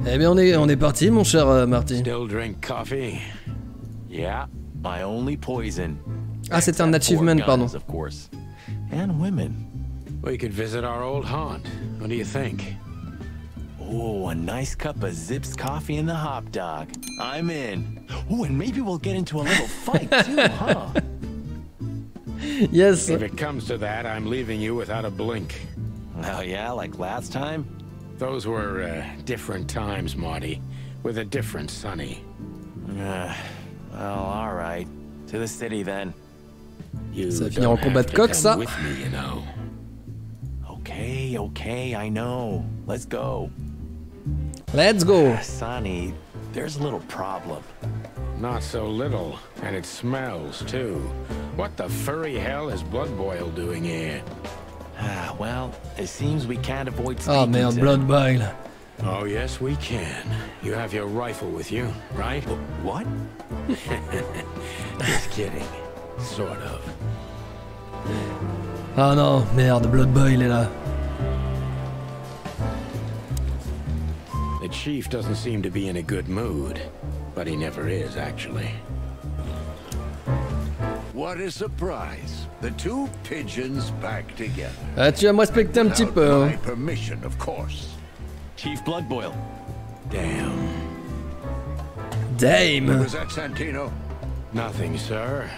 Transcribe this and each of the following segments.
Eh bien, on est parti, mon cher Marty. Still drink coffee? Yeah, my only poison. Ah, c'était un achievement, pardon. Of course. And women. We could visit our old haunt. What do you think? Oh, a nice cup of Zips coffee and the hot dog. I'm in. Oh, and maybe we'll get into a little fight too, huh? Yes. If it comes to that, I'm leaving you without a blink. Oh yeah, like last time? Those were different times, Marty, with a different Sonny. Well, all right. To the city then. You Ça finit en don't combat have de to coq, come ça. with me, you know. Okay, I know. Let's go. Let's go. Sonny, there's a little problem. Not so little, and it smells too. What the furry hell is Blood Boil doing here? Well, it seems we can't avoid Ah speaking merde, to... Blood Boil. Oh yes, we can. You have your rifle with you, right? What? Just kidding. Sort of. Ah non, merde, Blood Boil est là. The chief doesn't seem to be in a good mood, but he never is, actually. What a surprise. The two pigeons back together. Ah, tu vas me respecter un petit peu. Without Hein. my permission, of course. Chief Blood Boil. Damn. Damn. Was that Santino? Nothing, sir.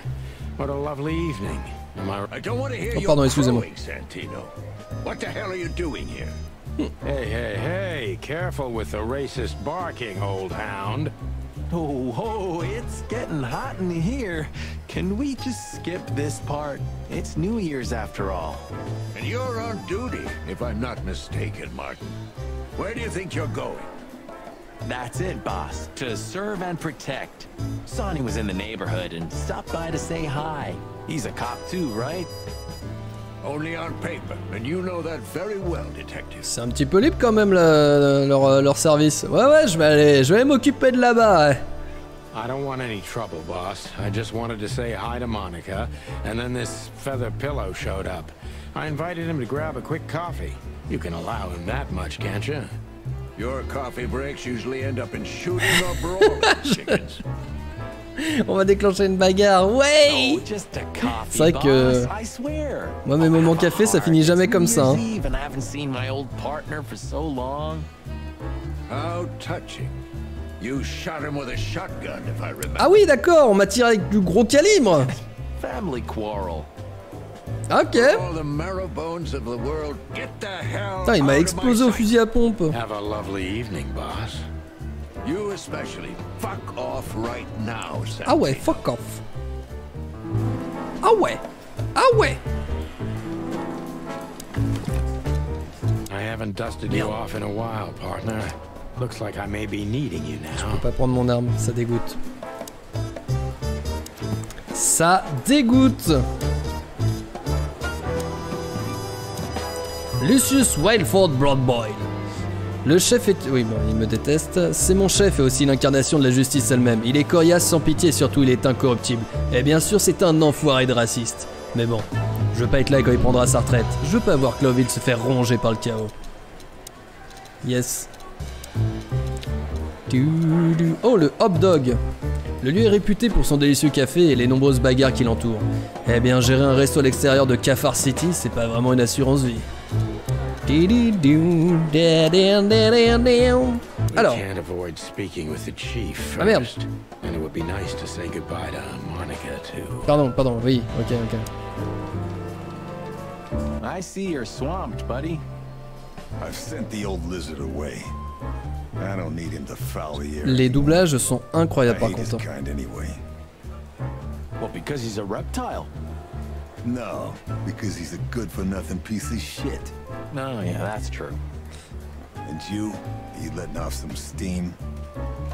What a lovely evening. Am I right? I don't want to hear Oh, you pardon, excusez-moi. crowing, Santino. What the hell are you doing here? Hey, careful with the racist barking, old hound. Oh, it's getting hot in here. Can we just skip this part? It's New Year's after all. And you're on duty, if I'm not mistaken, Martin. Where do you think you're going? That's it, boss. To serve and protect. Sonny was in the neighborhood and stopped by to say hi. He's a cop too, right? Only on paper, and you know that very well, detective. C'est un petit peu libre quand même leur service. Ouais, je vais aller m'occuper de là-bas. Ouais. I don't want any trouble, boss. I just wanted to say hi to Monica, and then this feather pillow showed up. I invited him to grab a quick coffee. You can allow him that much, can't you? Your coffee breaks usually end up in shooting or brawling, chickens. On va déclencher une bagarre. Ouais. Oh, just a coffee, C'est vrai que boss, I swear. moi mes moments café ça finit jamais comme ça. Hein. Eve and I haven't seen my old partner for so long. How touching. You shot him with a shotgun, if I remember. Ah oui, d'accord, on m'a tiré avec du gros calibre. Family quarrel. Ok. All the marrow bones of the world, get the hell Putain, il m'a out of explosé my au sight. fusil à pompe. Have a lovely evening, boss. You especially. Fuck off right now, Sam. Ah ouais, fuck off. Ah ouais. Ah ouais. I haven't dusted you off in a while, partner. Looks like I may be needing you Je now. peux pas prendre mon arme, ça dégoûte. Ça dégoûte. Lucius Wildford Broadboil. Le chef est... Oui, bon, il me déteste. C'est mon chef et aussi l'incarnation de la justice elle-même. Il est coriace, sans pitié et surtout il est incorruptible. Et bien sûr, c'est un enfoiré de raciste. Mais bon, je veux pas être là quand il prendra sa retraite. Je veux pas voir Cloville se faire ronger par le chaos. Yes. Oh, le hop dog. Le lieu est réputé pour son délicieux café et les nombreuses bagarres qui l'entourent. Eh bien, gérer un resto à l'extérieur de Cafard City, c'est pas vraiment une assurance vie. Alors. We can't avoid speaking with the chief Ah merde. first, and it would be nice to say goodbye to Monica too. Pardon, oui, ok. I see you're swamped, buddy. I've sent the old lizard away. I don't need him to foul the air. Les doublages sont I incroyables par hate his contre. kind anyway. Well, because he's a reptile. No, because he's a good-for-nothing piece of shit. No, yeah, that's true. And you letting off some steam?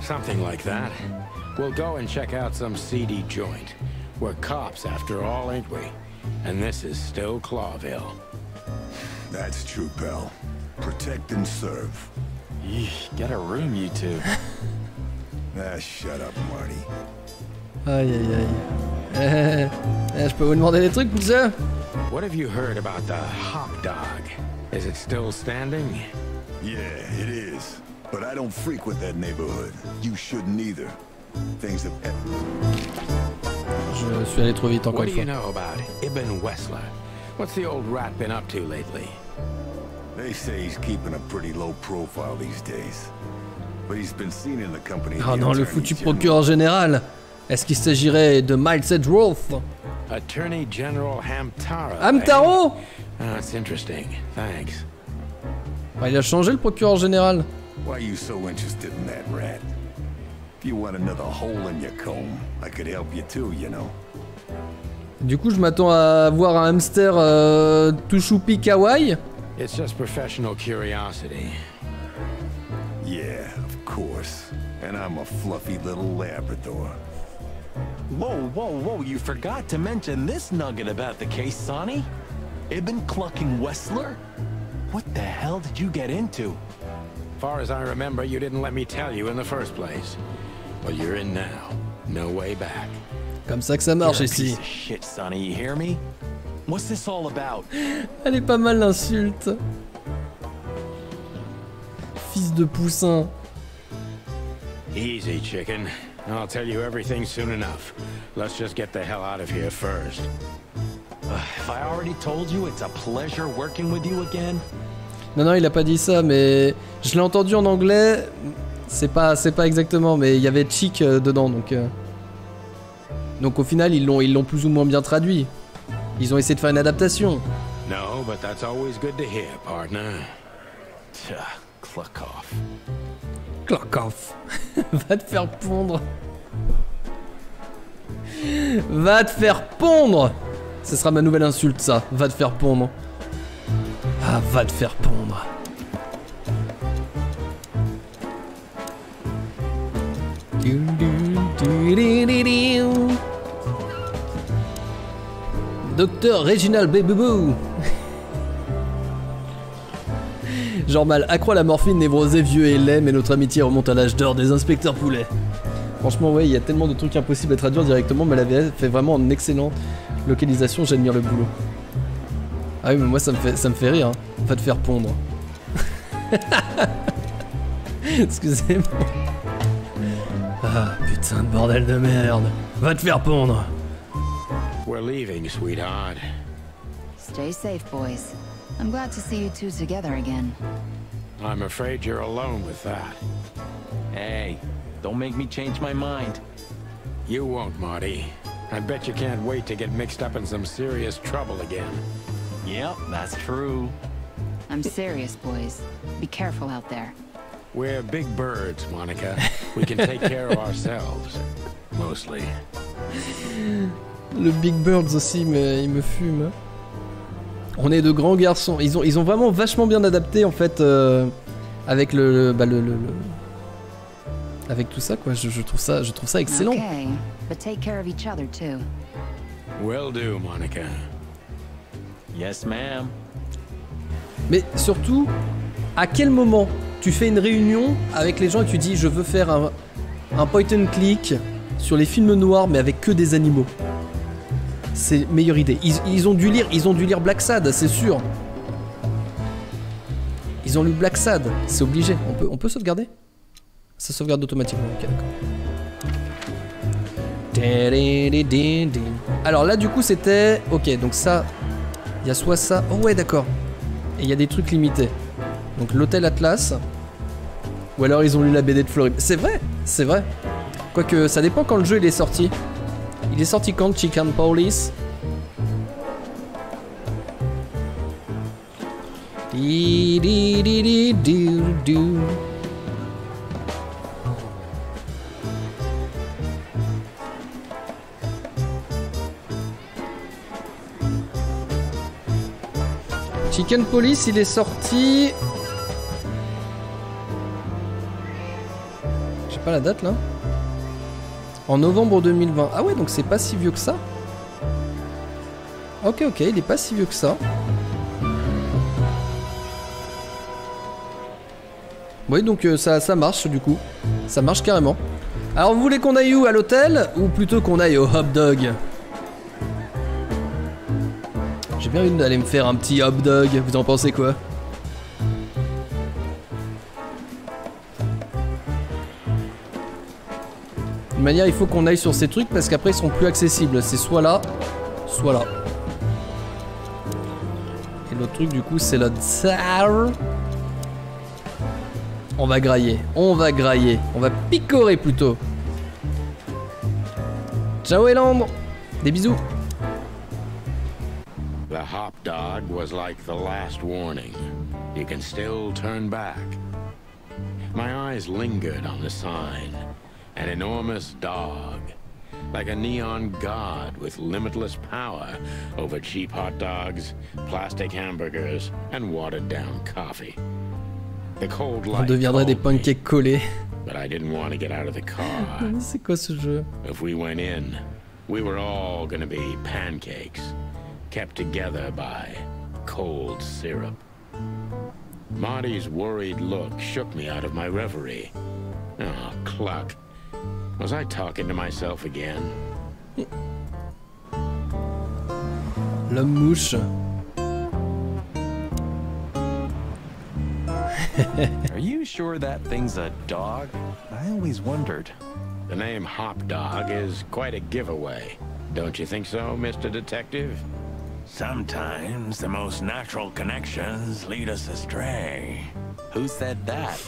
Something like that. We'll go and check out some seedy joint. We're cops after all, ain't we? And this is still Clawville. That's true, pal. Protect and serve. Yeesh, get a room, you two. Ah, shut up, Marty. Aïe. Je peux vous demander des trucs, monsieur? What have you heard about the hop dog? Is it still standing? Yeah, it is. But I don't frequent that neighborhood. You shouldn't either. Things have... Je suis allé trop vite encore What une do you fois. know about Ibn Wessler? What's the old rat been up to lately? They say he's keeping a pretty low profile these days. But he's been seen in the company of Oh the non, le Attorney foutu General. procureur général. Est-ce qu'il s'agirait de Miles Edgeworth? Attorney General Hamtaro. Hamtaro? Eh? That's interesting. Thanks. Bah, il a changé le procureur général. Why are you so interested in that rat? If you want another hole in your comb, I could help you too, you know. Du coup, je m'attends à voir un hamster tout choupi kawaii. It's just professional curiosity. Yeah, of course. And I'm a fluffy little Labrador. Whoa, whoa, whoa, you forgot to mention this nugget about the case, Sonny. Ibn clucking Wessler? What the hell did you get into? Far as I remember, you didn't let me tell you in the first place. Well, you're in now. No way back. Comme ça que ça marche You're a piece ici. of shit, Sonny, you hear me? What's this all about? Elle est pas mal l'insulte. Fils de poussin. Easy, chicken. I'll tell you everything soon enough. Let's just get the hell out of here first. Have I already told you it's a pleasure working with you again? Non, non, il a pas dit ça, mais je l'ai entendu en anglais. C'est pas exactement, mais il y avait chick dedans, donc au final ils l'ont plus ou moins bien traduit. Ils ont essayé de faire une adaptation. No, but that's always good to hear, partner. Cluck off. Clock off. Va te faire pondre. Va te faire pondre. Ce sera ma nouvelle insulte, ça. Va te faire pondre. Ah, va te faire pondre. Docteur Reginald Bébébou. Genre mal, accro à la morphine, névrosé, vieux et laid, mais notre amitié remonte à l'âge d'or des inspecteurs poulets. Franchement, ouais, il y a tellement de trucs impossibles à traduire directement, mais la VF fait vraiment une excellente localisation, j'admire le boulot. Ah oui, mais moi ça me fait rire, hein. Va te faire pondre. Excusez-moi. Ah, putain de bordel de merde. Va te faire pondre. We're leaving, sweetheart. Stay safe, boys. I'm glad to see you two together again. I'm afraid you're alone with that. Hey, don't make me change my mind. You won't, Marty. I bet you can't wait to get mixed up in some serious trouble again. Yep, that's true. I'm serious, boys. Be careful out there. We're big birds, Monica. We can take care of ourselves. Mostly. Le Big Birds aussi, mais il me fume. On est de grands garçons. Ils ont vraiment vachement bien adapté en fait avec avec tout ça quoi. Je trouve ça excellent. Okay, but take care of each other too. Will do, Monica. Yes, ma'am. Mais surtout, à quel moment tu fais une réunion avec les gens et tu dis je veux faire un point and click sur les films noirs mais avec que des animaux. C'est meilleure idée. Ils ont dû lire Black Sad, c'est sûr. Ils ont lu Black Sad, c'est obligé. On peut sauvegarder? Ça sauvegarde automatiquement. Ok, d'accord. Alors là, du coup, c'était... Ok, donc ça... Il y a soit ça... Oh ouais, d'accord. Et il y a des trucs limités. Donc l'hôtel Atlas. Ou alors ils ont lu la BD de Floride. C'est vrai, c'est vrai. Quoique, ça dépend quand le jeu il est sorti. Il est sorti quand, Chicken Police? Chicken Police, il est sorti... J'ai pas la date là. En novembre 2020. Ah ouais, donc c'est pas si vieux que ça. Ok, il est pas si vieux que ça. Oui, donc ça marche du coup. Ça marche carrément. Alors vous voulez qu'on aille où? À l'hôtel? Ou plutôt qu'on aille au hot dog? J'ai bien envie d'aller me faire un petit hot dog. Vous en pensez quoi? De manière, il faut qu'on aille sur ces trucs parce qu'après ils seront plus accessibles. C'est soit là, soit là. Et l'autre truc du coup c'est le tsar. On va grailler, on va grailler, on va picorer plutôt. Ciao Elandre, des bisous. The hop dog was like the last warning. You can still turn back. My eyes lingered on the sign. An enormous dog. Like a neon god with limitless power over cheap hot dogs, plastic hamburgers, and watered-down coffee. The cold On light deviendrait des called me, pancakes collés. but I didn't want to get out of the car. C'est quoi ce jeu? If we went in, we were all gonna be pancakes, kept together by cold syrup. Marty's worried look shook me out of my reverie. Oh, cluck. Was I talking to myself again? L'homme mouche. Are you sure that thing's a dog? I always wondered. The name Hop Dog is quite a giveaway. Don't you think so, Mr. Detective? Sometimes the most natural connections lead us astray. Who said that?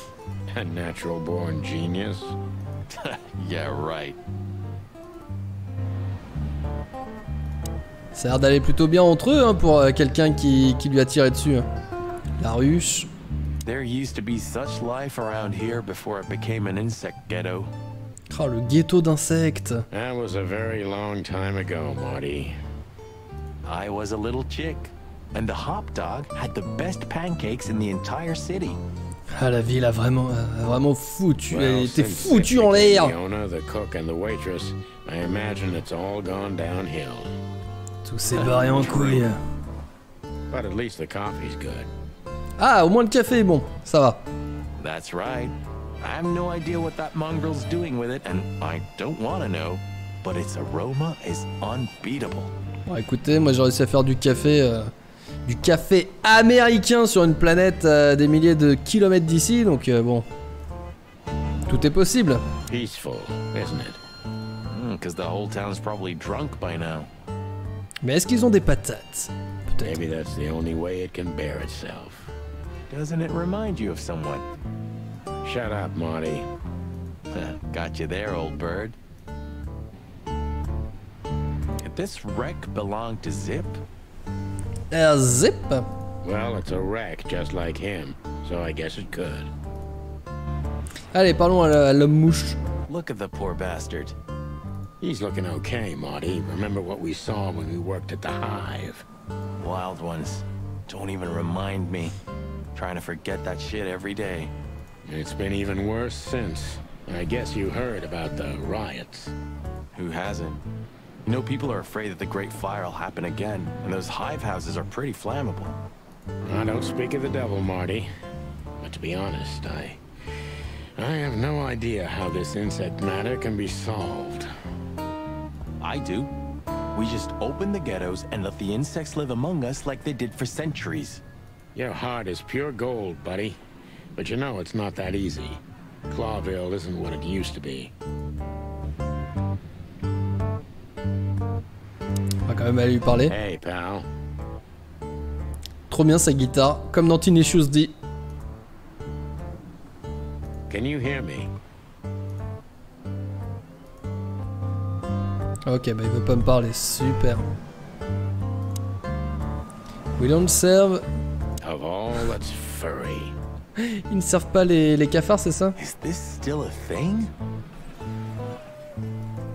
A natural-born genius. Yeah, right. Ça a l'air d'aller plutôt bien entre eux hein, pour quelqu'un qui lui a tiré dessus. Hein. La ruche. There used to be such life around here before it became an insect ghetto. Ah, le ghetto d'insectes. That was a very long time ago, Marty. I was a little chick, and the hop dog had the best pancakes in the entire city. Ah, la ville a vraiment foutu. Elle Well, était since foutue Zip en became l'air. the owner, the cook, and the waitress, I imagine it's all gone downhill. Tout s'est barré en couille. But at least the coffee's good. Ah, au moins le café est bon. Ça va. That's right. I have no idea what that mongrel's doing with it, and I don't want to know, but its aroma is unbeatable. Bon, écoutez, moi j'ai réussi à faire du café américain sur une planète des milliers de kilomètres d'ici, donc bon, tout est possible. Peaceful, isn't it? Because the whole town's probably drunk by now. Mais est-ce qu'ils ont des patates? Peut-être. Maybe that's the only way it can bear itself. Doesn't it remind you of someone? Shut up, Marty. Got you there, old bird. Did this wreck belong to Zip? Zip. Well, it's a wreck just like him, so I guess it could. Allez, parlons à l'homme mouche. Look at the poor bastard. He's looking okay, Marty. Remember what we saw when we worked at the hive? Wild ones. Don't even remind me. Trying to forget that shit every day. It's been even worse since. I guess you heard about the riots. Who hasn't? You know, people are afraid that the Great Fire will happen again, and those hive houses are pretty flammable. I don't speak of the devil, Marty. But to be honest, I have no idea how this insect matter can be solved. I do. We just open the ghettos and let the insects live among us like they did for centuries. Your heart is pure gold, buddy. But you know it's not that easy. Clawville isn't what it used to be. On va quand même aller lui parler. Hey, pal. Trop bien sa guitare, comme dans Tenacious D. Can you hear me? Ok, bah il veut pas me parler, super. We don't serve... Of all that's furry. Ils ne servent pas les cafards, c'est ça? Is this still a thing?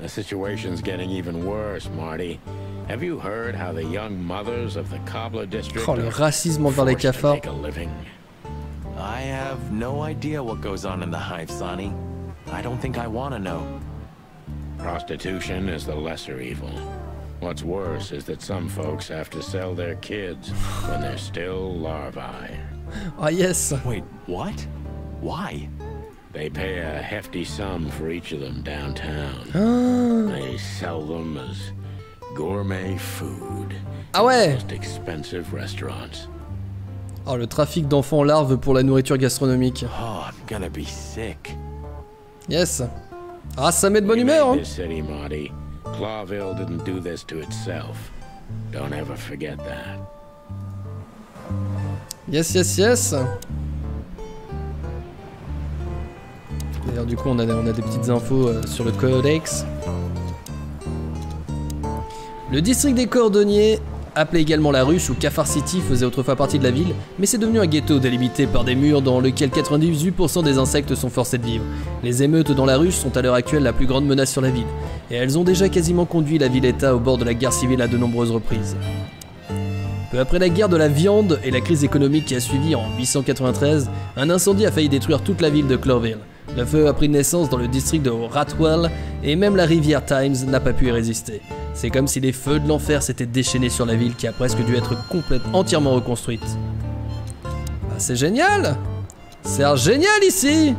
The situation's getting even worse, Marty. Have you heard how the young mothers of the Cobbler district Oh, le are racisme envers les forced to cafards. make a living? I have no idea what goes on in the hive, Sonny. I don't think I want to know. Prostitution is the lesser evil. What's worse is that some folks have to sell their kids when they're still larvae. Ah yes. Wait, what? Why? They pay a hefty sum for each of them downtown. Ah, They sell them as gourmet food. ah ouais. Most expensive restaurants. Oh, le trafic d'enfants larves pour la nourriture gastronomique. Oh, I'm gonna be sick. Yes. Ah, ça met de bonne humeur, hein. This city, Marty. Clawville didn't do this to itself. Don't ever forget that. Yes, yes, yes. D'ailleurs, du coup, on a des petites infos sur le codex. Le district des cordonniers, appelé également la Ruche ou Cafard City, faisait autrefois partie de la ville, mais c'est devenu un ghetto délimité par des murs dans lequel 98% des insectes sont forcés de vivre. Les émeutes dans la Ruche sont à l'heure actuelle la plus grande menace sur la ville, et elles ont déjà quasiment conduit la ville-État au bord de la guerre civile à de nombreuses reprises. Peu après la guerre de la viande et la crise économique qui a suivi en 893, un incendie a failli détruire toute la ville de Clawville. Le feu a pris naissance dans le district de Retrouve et même la rivière Times n'a pas pu y résister. C'est comme si les feux de l'enfer s'étaient déchaînés sur la ville qui a presque dû être entièrement reconstruite. Ah, c'est génial! C'est génial ici!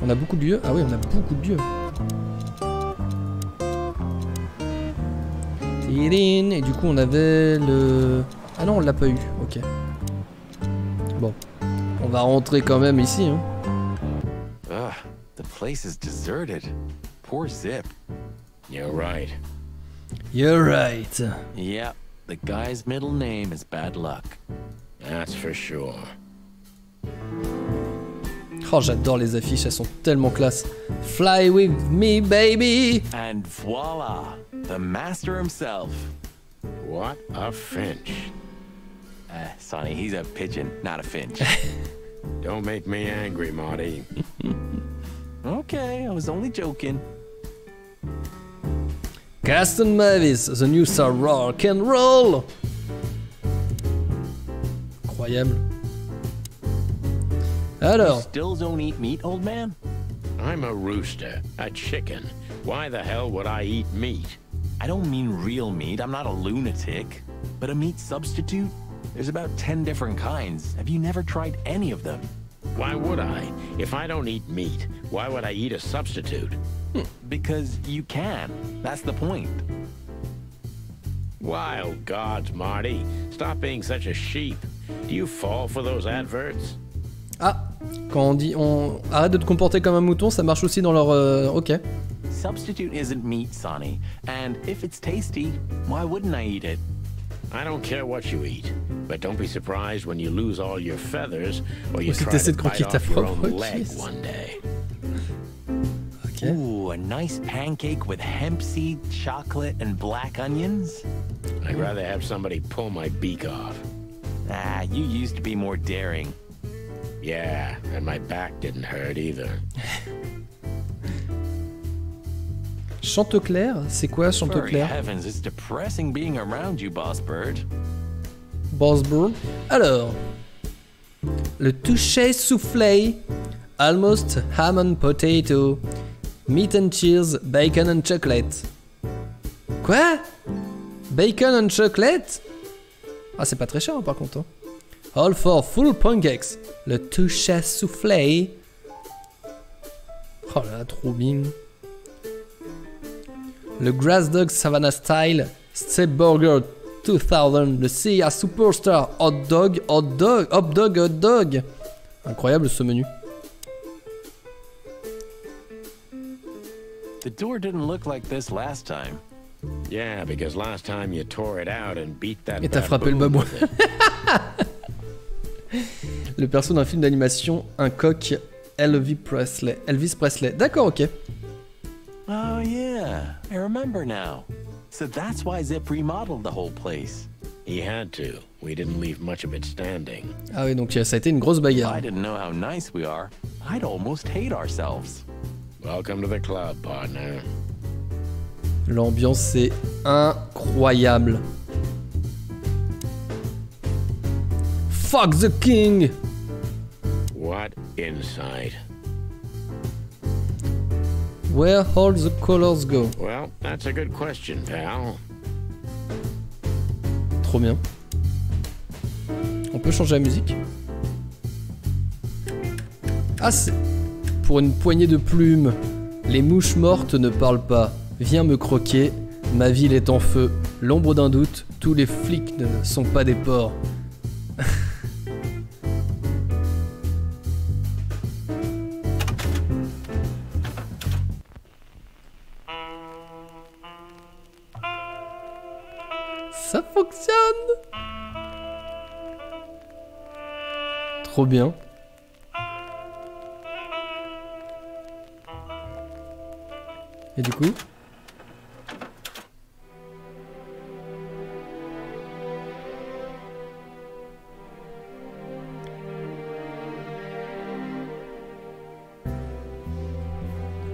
On a beaucoup de lieux? Ah oui, on a beaucoup de lieux. Et du coup on avait le... Ah non, on l'a pas eu, ok. Bon. On va rentrer quand même ici, hein. Ugh, the place is deserted. Poor Zip. You're right. You're right. Yep, the guy's middle name is bad luck. That's for sure. Oh, j'adore les affiches, elles sont tellement classe. Fly with me, baby. And voila, the master himself. What a finch. Sonny, he's a pigeon, not a finch. Don't make me angry, Marty. Okay, I was only joking. Gaston Mavis, the new star rock and roll. Incroyable. Alors. Still don't eat meat, old man? I'm a rooster, a chicken. Why the hell would I eat meat? I don't mean real meat, I'm not a lunatic. But a meat substitute? There's about 10 different kinds. Have you never tried any of them? Why would I? If I don't eat meat, why would I eat a substitute? Because you can. That's the point. Wild gods, Marty. Stop being such a sheep. Do you fall for those adverts? Ah, quand on dit on arrête de te comporter comme un mouton, ça marche aussi dans leur... ok. Substitute isn't meat, Sonny. And if it's tasty, why wouldn't I eat it? I don't care what you eat, but don't be surprised when you lose all your feathers or you Ou si try t'essaies to de bite croquer ta off your propre own leg cuisse. one day. Ok. Ooh, a nice pancake with hemp seed, chocolate, and black onions? I'd rather have somebody pull my beak off. Ah, you used to be more daring. Yeah, and my back didn't hurt either. Chanteclair, c'est quoi Furry Chanteclair? heavens, it's depressing being around you, boss bird. Bosburn. Alors, le touché soufflé, almost ham and potato, meat and cheese, bacon and chocolate. Quoi? Bacon and chocolate? Ah, c'est pas très cher hein, par contre. Hein. All for full pancakes. Le touché soufflé. Oh là, trop bien. Le Grass Dog Savannah Style, Steak Burger 2000, le CIA Superstar Hot Dog. Incroyable ce menu. The door didn't look like this last time. Yeah, because last time you tore it out and beat that Et t'as frappé le babouin. Le perso d'un film d'animation, un coq, Elvis Presley. D'accord, ok. Oh yeah, I remember now. So that's why Zip remodeled the whole place. He had to. We didn't leave much of it standing. Ah oui, donc ça a été une grosse If bagarre. I didn't know how nice we are, I'd almost hate ourselves. Welcome to the club, partner. L'ambiance est incroyable. Fuck the king! What insight. Where all the colors go? Well, that's a good question, pal. Trop bien. On peut changer la musique? Ah, c'est... Pour une poignée de plumes. Les mouches mortes ne parlent pas. Viens me croquer. Ma ville est en feu. L'ombre d'un doute. Tous les flics ne sont pas des porcs. Ça fonctionne. Trop bien. Et du coup...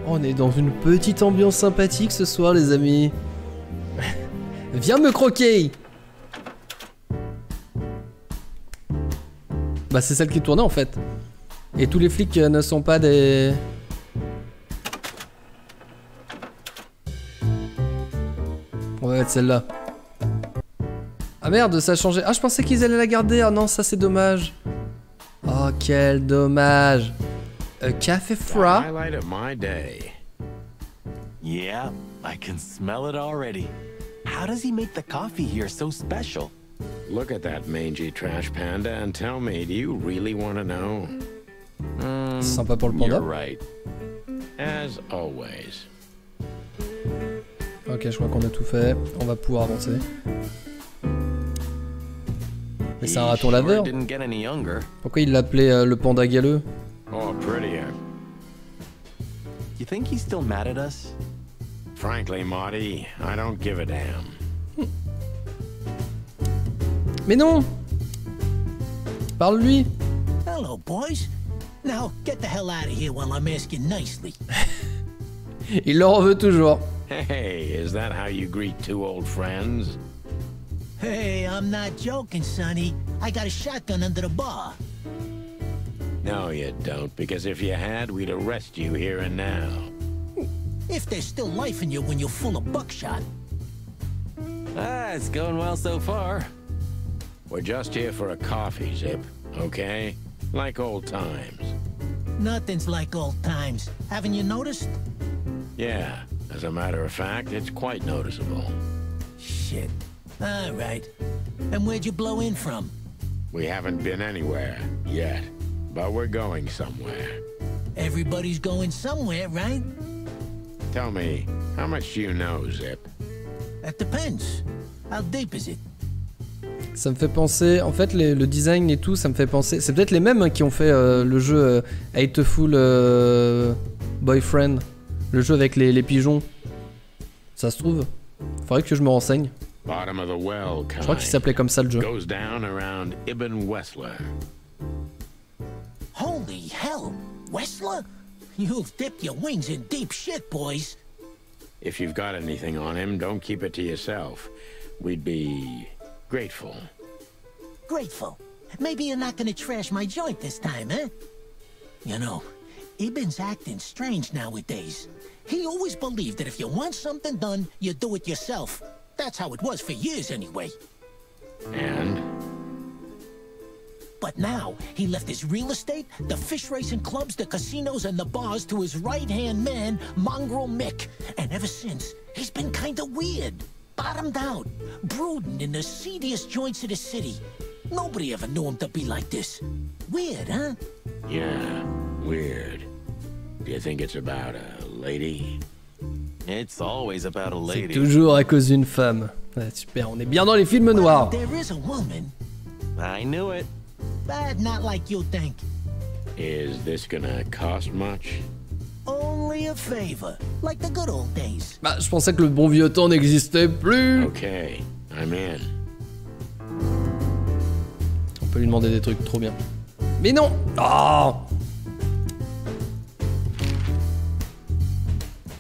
On est dans une petite ambiance sympathique ce soir, les amis. Viens me croquer. Bah c'est celle qui tournait en fait. Et tous les flics ne sont pas des... On va mettre celle-là. Ah merde, ça a changé. Ah je pensais qu'ils allaient la garder. Ah non, ça c'est dommage. Oh quel dommage. Café froid. Highlight of my day. Yeah, I can smell it already. How does he make the coffee here so special? Look at that mangy trash panda and tell me, do you really want to know? Sympa pour le panda. You're right. As always. Ok, je crois qu'on a tout fait. On va pouvoir avancer. Mais c'est un raton laveur. Didn't get any younger. Pourquoi il l'appelait le panda galeux? Oh, prettier. You think he's still mad at us? Frankly, Marty, I don't give a damn. Mais non! Parle-lui! Hello, boys. Now, get the hell out of here while I'm asking nicely. Il leur en veut toujours. Hey, is that how you greet two old friends? Hey, I'm not joking, Sonny. I got a shotgun under the bar. No, you don't, because if you had, we'd arrest you here and now. If there's still life in you when you're full of buckshot. Ah, it's going well so far. We're just here for a coffee, Zip, okay? Like old times. Nothing's like old times. Haven't you noticed? Yeah, as a matter of fact, it's quite noticeable. Shit. All right. And where'd you blow in from? We haven't been anywhere yet, but we're going somewhere. Everybody's going somewhere, right? Tell me, how much do you know, Zip? That depends. How deep is it? Ça me fait penser, en fait le design et tout, ça me fait penser, c'est peut-être les mêmes hein, qui ont fait le jeu Hateful Boyfriend, le jeu avec les pigeons. Ça se trouve, faudrait que je me renseigne. Bottom of the well kind. Je crois qu'il s'appelait comme ça le jeu. Goes down around Ibn Wessler. Holy hell! Wessler? You've dipped your wings in deep shit, boys. If you've got anything on him, don't keep it to yourself. We'd be grateful. Grateful. Maybe you're not gonna trash my joint this time, eh? You know, Ibn's acting strange nowadays. He always believed that if you want something done, you do it yourself. That's how it was for years anyway. And? But now, he left his real estate, the fish racing clubs, the casinos, and the bars to his right-hand man, Mongrel Mick. And ever since, he's been kinda weird. Bottomed out, brooding in the seediest joints of the city. Nobody ever knew him to be like this. Weird, huh? Yeah, weird. Do you think it's about a lady? It's always about a C'est lady. toujours à cause d'une femme. Ouais, super, on est bien dans les films noirs. There is a woman, I knew it. but not like you think. Is this gonna cost much? Only a favor, like the good old days. Bah, je pensais que le bon vieux temps n'existait plus. Okay, I'm in. On peut lui demander des trucs, trop bien. Mais non. Oh.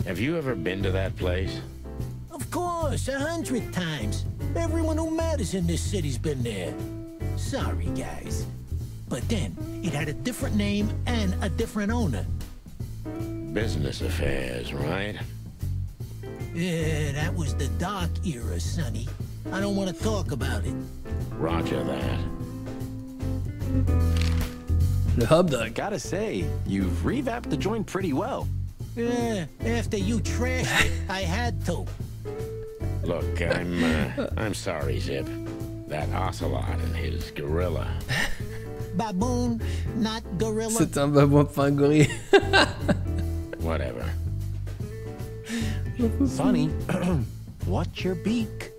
Have you ever been to that place? Of course, 100 times. Everyone who matters in this city's been there. Sorry, guys. But then, it had a different name and a different owner. Business affairs, right? Yeah, that was the dark era, Sonny. I don't want to talk about it. Roger that. Le hot dog. Gotta say, you've revamped the joint pretty well. Yeah, after you trashed it, I had to. Look, I'm sorry, Zip. That ocelot and his gorilla. Baboon, not gorilla. C'est un babouin, pas un gorille. Whatever. Sonny, watch your beak.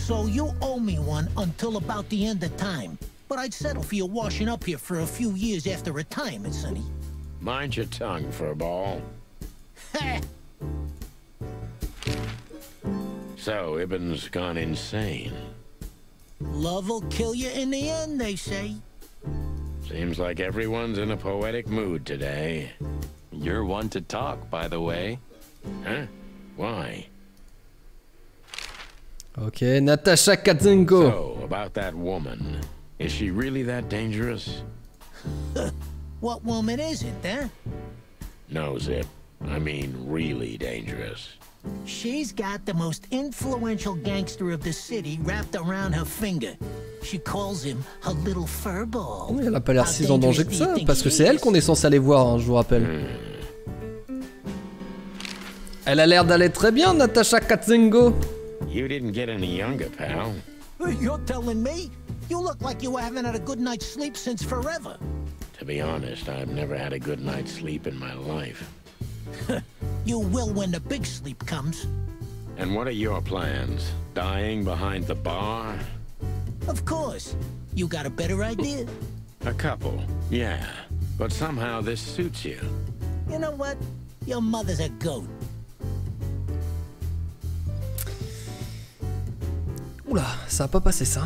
So you owe me one until about the end of time. But I'd settle for you washing up here for a few years after retirement, Sonny. Mind your tongue, furball. So, Ibben's gone insane. Love will kill you in the end, they say. Seems like everyone's in a poetic mood today. You're one to talk, by the way. Huh? Why? Ok, Natasha Katzenko. So, about that woman. Is she really that dangerous? What woman isn't, huh? No, Zip. I mean really dangerous. She's got the most influential gangster of the city wrapped around her finger. She calls him her little furball. Oui, elle a pas l'air si en danger que ça, parce que c'est elle qu'on est censé aller voir, hein, je vous rappelle. Elle a l'air d'aller très bien, Natasha Katzenko. You didn't get any younger, pal. You're telling me? You look like you haven't had a good night's sleep since forever. To be honest, I've never had a good night's sleep in my life. You will when the big sleep comes. And what are your plans? Dying behind the bar? Of course. You got a better idea? A couple, yeah. But somehow this suits you. You know what? Your mother's a goat. Oula, ça a pas passé ça.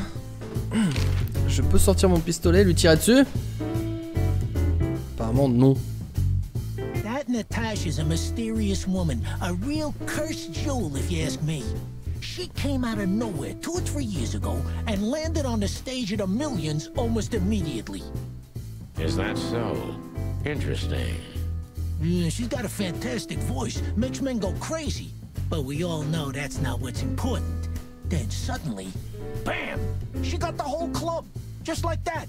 Je peux sortir mon pistolet et lui tirer dessus? Apparemment non. That Natasha's a mysterious woman, a real cursed jewel if you ask me. She came out of nowhere 2 or 3 years ago and landed on the stage of the millions almost immediately. Is that so? Interesting. She's got a fantastic voice, makes men go crazy. But we all know that's not what's important. Then suddenly, bam! She got the whole club, just like that.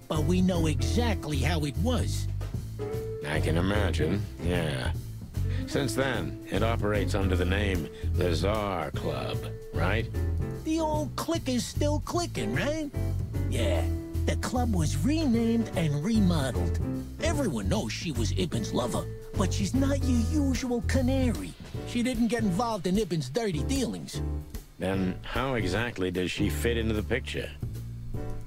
But we know exactly how it was. I can imagine, yeah. Since then, it operates under the name the Czar Club, right? The old click is still clicking, right? Yeah, the club was renamed and remodeled. Everyone knows she was Ibben's lover, but she's not your usual canary. She didn't get involved in Ibben's dirty dealings. Then how exactly does she fit into the picture?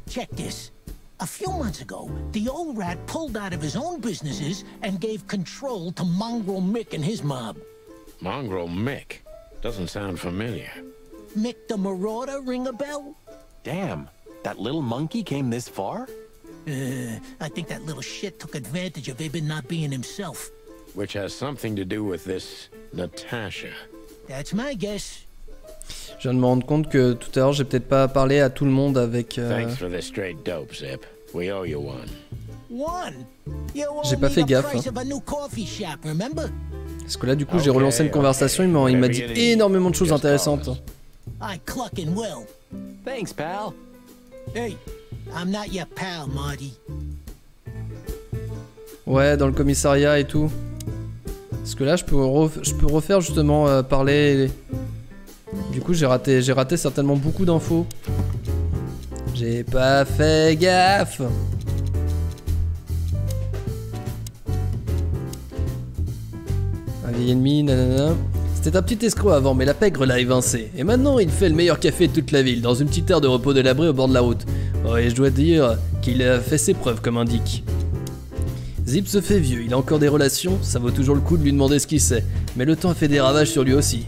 Check this. A few months ago, the old rat pulled out of his own businesses and gave control to Mongrel Mick and his mob. Mongrel Mick? Doesn't sound familiar. Mick the Marauder, ring a bell? Damn, that little monkey came this far? I think that little shit took advantage of Ibben not being himself. Which has something to do with this Natasha. That's my guess. Je viens de me rendre compte que tout à l'heure j'ai peut-être pas parlé à tout le monde avec... Thanks for the straight dope, Zip. We owe you one. One? J'ai pas fait gaffe. Hein. Parce que là du coup j'ai relancé une conversation, il m'a dit énormément de choses intéressantes. I clucking will. Thanks, pal. Hey, I'm not your pal, Marty. Ouais, dans le commissariat et tout. Parce que là je peux refaire justement parler... Du coup j'ai raté certainement beaucoup d'infos. J'ai pas fait gaffe. Un vieil ennemi, nanana. C'était un petit escroc avant, mais la pègre l'a évincé. Et maintenant il fait le meilleur café de toute la ville, dans une petite aire de repos délabrée au bord de la route. Oh, et je dois dire qu'il a fait ses preuves comme indique. Zip se fait vieux, il a encore des relations, ça vaut toujours le coup de lui demander ce qu'il sait. Mais le temps a fait des ravages sur lui aussi.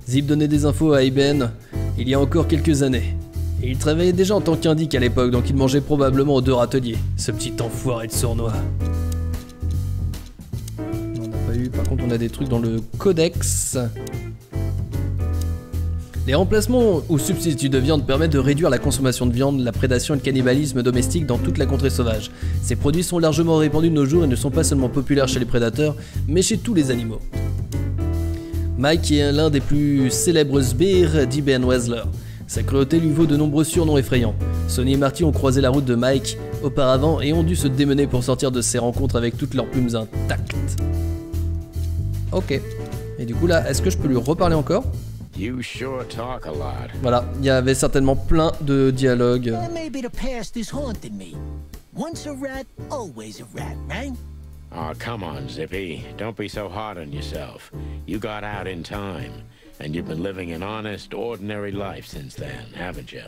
Zip donnait des infos à Ibben il y a encore quelques années. Et il travaillait déjà en tant qu'indique à l'époque, donc il mangeait probablement aux 2 râteliers. Ce petit enfoiré de sournois. On n'a pas eu, par contre on a des trucs dans le codex. Les remplacements ou substituts de viande permettent de réduire la consommation de viande, la prédation et le cannibalisme domestique dans toute la contrée sauvage. Ces produits sont largement répandus de nos jours et ne sont pas seulement populaires chez les prédateurs, mais chez tous les animaux. Mike est l'un des plus célèbres sbires d'Ibben Wessler. Sa cruauté lui vaut de nombreux surnoms effrayants. Sonny et Marty ont croisé la route de Mike auparavant et ont dû se démener pour sortir de ces rencontres avec toutes leurs plumes intactes. Ok. Et du coup là, est-ce que je peux lui reparler encore? You sure talk a lot. Voilà, il y avait certainement plein de dialogues. Maybe the past is haunting me. Once a rat, always a rat, right? Oh, come on, Zippy. Don't be so hard on yourself. You got out in time. And you've been living an honest, ordinary life since then, haven't you?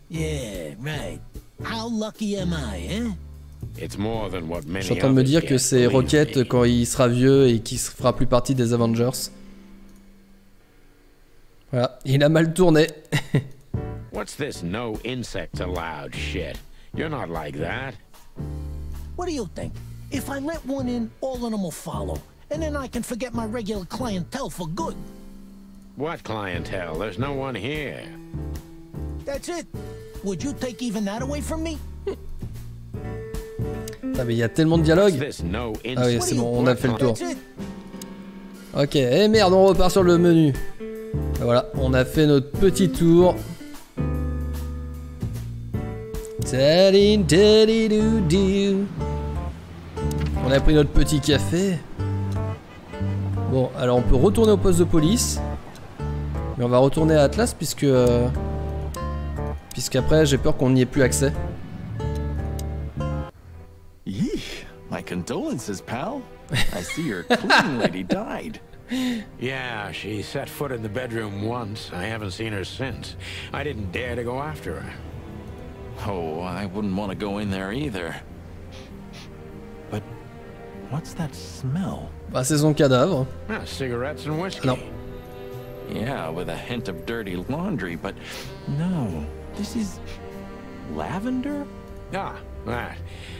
Yeah, right. How lucky am I, hein? It's more than what many Je suis en train de me dire que c'est Rocket quand il sera vieux et qu'il fera plus partie des Avengers. Voilà, il a mal tourné. What's this no insects allowed shit? You're not like that. What do you think? If I let one in, all of them will follow. And then I can forget my regular clientele for good. What clientele? There's no one here. That's it. Would you take even that away from me? Ah mais il y a tellement de dialogue. Ah oui, c'est bon, on a fait le tour. Ok, et merde, on repart sur le menu. Et voilà, on a fait notre petit tour. On a pris notre petit café. Bon, alors on peut retourner au poste de police. Mais on va retourner à Atlas puisqu'après j'ai peur qu'on n'y ait plus accès. Yeesh, my condolences, pal. I see your cleaning lady died. Yeah, she set foot in the bedroom once. I haven't seen her since. I didn't dare to go after her. Oh, I wouldn't want to go in there either. But what's that smell? Bah, c'est son cadavre. Ah, cigarettes and whiskey. Non. Yeah, with a hint of dirty laundry, but no, this is lavender? Ah, that.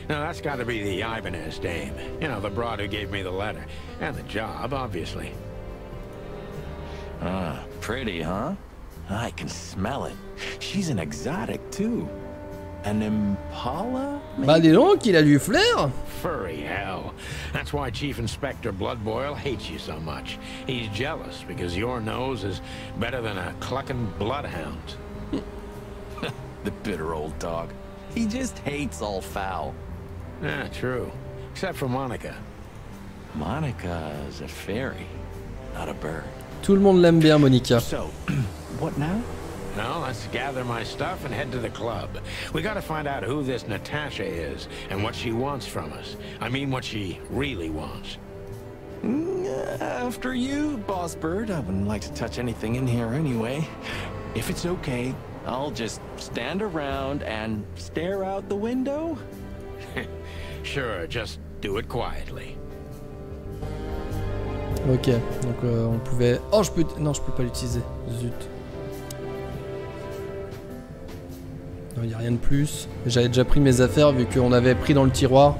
Now that's got to be the Ibanez dame. You know, the broad who gave me the letter. And the job, obviously. Ah, pretty, huh? I can smell it. She's an exotic, too. An impala, maybe? Bah dis donc, il a du flair. Furry hell. That's why Chief Inspector Bloodboil hates you so much. He's jealous because your nose is better than a clucking bloodhound. The bitter old dog. He just hates all foul. Ah, true. Except for Monica. Monica's a fairy, not a bird. Tout le monde l'aime bien, Monica. So, what now? Now, let's gather my stuff and head to the club. We gotta find out who this Natasha is and what she wants from us. I mean, what she really wants. After you, Boss Bird. I wouldn't like to touch anything in here anyway. If it's okay, I'll just stand around and stare out the window. Sure, just do it quietly. Ok, donc on pouvait... Oh, je peux... Non, je peux pas l'utiliser. Zut. Non, il n'y a rien de plus. J'avais déjà pris mes affaires vu qu'on avait pris dans le tiroir.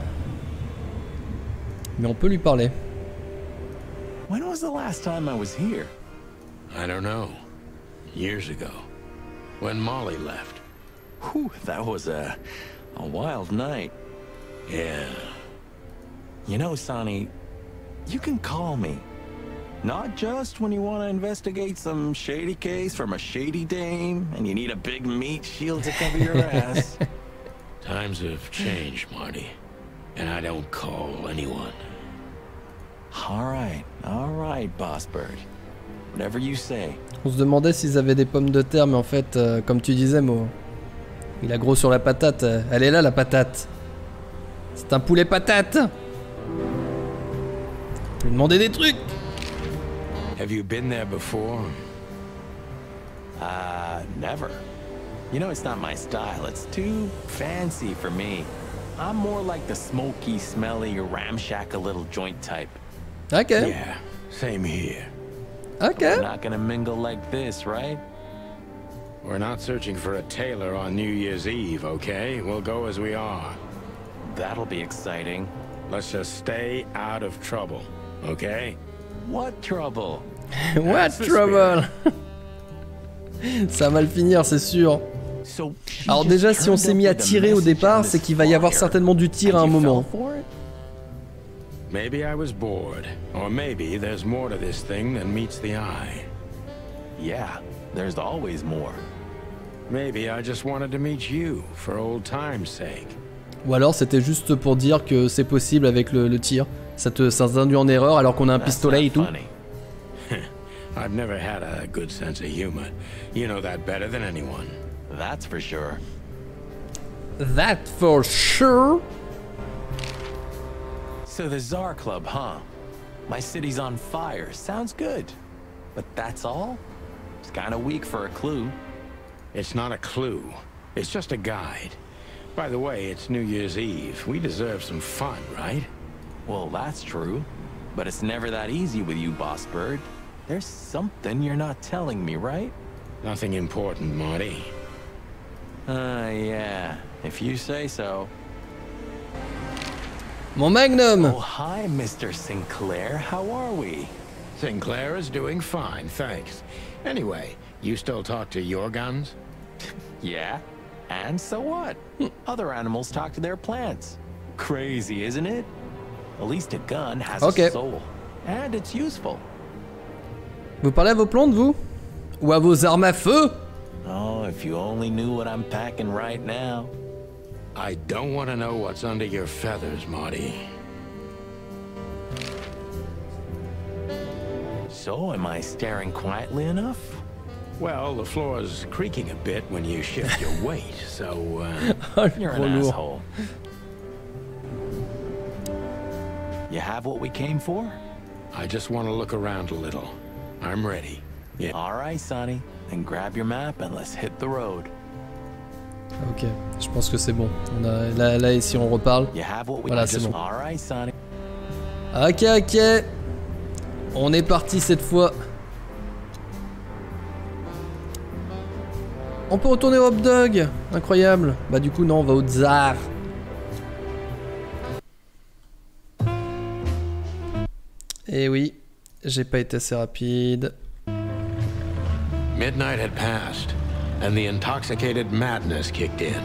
Mais on peut lui parler. When was the last time I was here? I don't know. Years ago. When Molly left. Whew, that was a wild night. Yeah. You know, Sonny, you can call me. Not just when you want to investigate some shady case from a shady dame and you need a big meat shield to cover your ass. Times have changed, Marty. And I don't call anyone. All right, Boss Bird. Whatever you say. On se demandait s'ils avaient des pommes de terre, mais en fait, comme tu disais, Mo, il a gros sur la patate. Elle est là, la patate. C'est un poulet patate. On peut lui demander des trucs. Have you been there before? Never. You know, it's not my style. It's too fancy for me. I'm more like the smoky, smelly, ramshackle little joint type. Ok. Yeah, same here. Ok. We're not gonna mingle like this, right? We're not searching for a tailor on New Year's Eve, okay? We'll go as we are. That'll be exciting. Let's just stay out of trouble, okay? What trouble? What trouble. Ça va mal finir, c'est sûr. Alors déjà, si on s'est mis à tirer au départ, c'est qu'il va y avoir certainement du tir à un moment. Maybe I was bored, or maybe there's more to this thing than meets the eye. Yeah, there's always more. Maybe I just wanted to meet you for old time's sake. Ou alors c'était juste pour dire que c'est possible avec le tir. Ça induit en erreur alors qu'on a un pistolet et tout. I've never had a good sense of humor. You know that better than anyone. That's for sure. That for sure. So the Tsar Club, huh? My city's on fire. Sounds good. But that's all? It's kind of weak for a clue. It's not a clue. It's just a guide. By the way, it's New Year's Eve. We deserve some fun, right? Well, that's true. But it's never that easy with you, Boss Bird. There's something you're not telling me, right? Nothing important, Marty. Yeah. If you say so. Mon magnum. Oh, hi, Mr. Sinclair. How are we? Sinclair is doing fine, thanks. Anyway, you still talk to your guns? Yeah. And so what? Other animals talk to their plants. Crazy, isn't it? At least a gun has a soul. And it's useful. Vous parlez à vos plantes, vous? Ou à vos armes à feu? Oh, if you only knew what I'm packing right now. I don't want to know what's under your feathers, Marty. So, am I staring quietly enough? Well, the floor's creaking a bit when you shift your weight, so, You're an asshole. You have what we came for? I just want to look around a little. I'm ready. Yeah. All right, Sonny. Then grab your map and let's hit the road. Ok, je pense que c'est bon. On a, là, ici, on reparle. Voilà, c'est bon. All right, Sonny. Ok, ok. On est parti cette fois. On peut retourner au hot dog. Incroyable. Bah du coup, non, on va au tsar. Et oui, j'ai pas été assez rapide. Midnight had passed, and the intoxicated madness kicked in.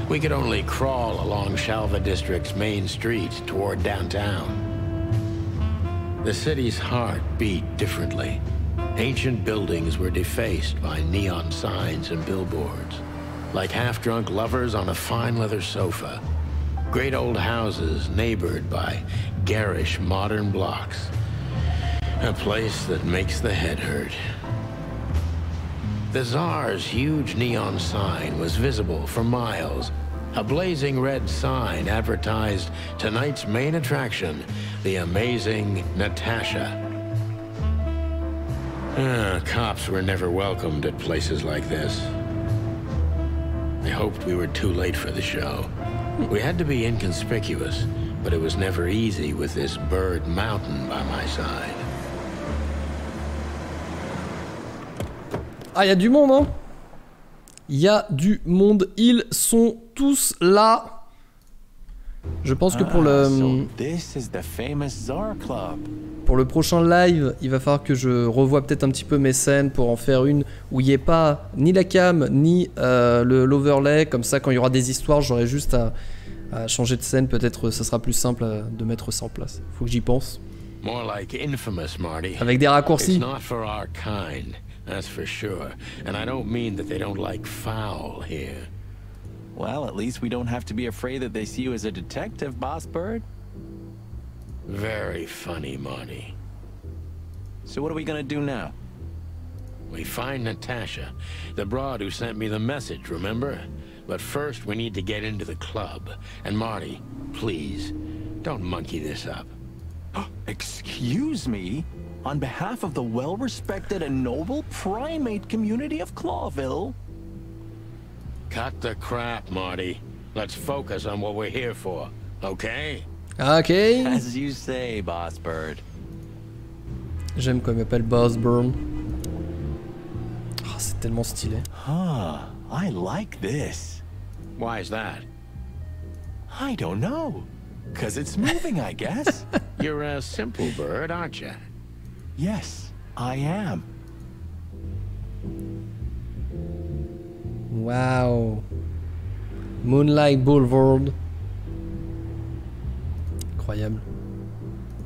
We could only crawl along Shalva District's main street toward downtown. The city's heart beat differently. Ancient buildings were defaced by neon signs and billboards, like half-drunk lovers on a fine leather sofa. Great old houses neighbored by garish modern blocks. A place that makes the head hurt. The Tsar's huge neon sign was visible for miles. A blazing red sign advertised tonight's main attraction, the amazing Natasha. Cops were never welcomed at places like this. I hoped we were too late for the show. We had to be inconspicuous, but it was never easy with this bird mountain by my side. Ah, il y a du monde, hein? Il y a du monde. Ils sont tous là. Je pense que pour le prochain live, il va falloir que je revoie peut-être un petit peu mes scènes pour en faire une où il n'y ait pas ni la cam ni l'overlay. Comme ça, quand il y aura des histoires, j'aurai juste à changer de scène. Peut-être ça sera plus simple de mettre ça en place. Faut que j'y pense. More like infamous, Marty. Avec des raccourcis. It's not for our kind, that's for sure. And I don't mean that they don't like foul here. Well, at least we don't have to be afraid that they see you as a detective, Boss Bird. Very funny, Marty. So what are we gonna do now? We find Natasha, the broad who sent me the message, remember? But first we need to get into the club. And Marty, please, don't monkey this up. Excuse me? On behalf of the well-respected and noble primate community of Clawville? Cut the crap, Marty. Let's focus on what we're here for, okay? Ok. As you say, Boss Bird. J'aime quand il m'appelle Boss Bird. Oh, c'est tellement stylé. Huh, I like this. Why is that? I don't know. 'Cause it's moving, I guess. You're a simple bird, aren't you? Yes, I am. Wow. Moonlight Boulevard. Incroyable.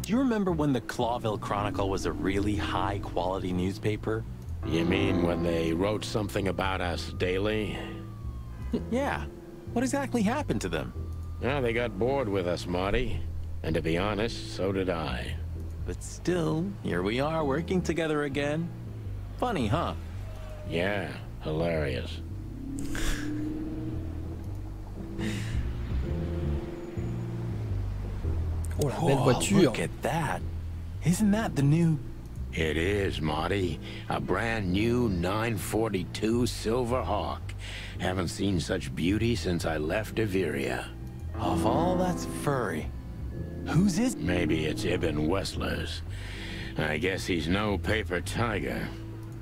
Do you remember when the Clawville Chronicle was a really high-quality newspaper? You mean when they wrote something about us daily? Yeah. What exactly happened to them? Well, they got bored with us, Marty. And to be honest, so did I. But still, here we are working together again. Funny, huh? Yeah, hilarious. Oh, la belle voiture. Look at that. Isn't that the new It is, Marty. A brand new 942 Silver Hawk. Haven't seen such beauty since I left Iveria. Of all that's furry, whose is? Maybe it's Ibn Wessler's. I guess he's no paper tiger.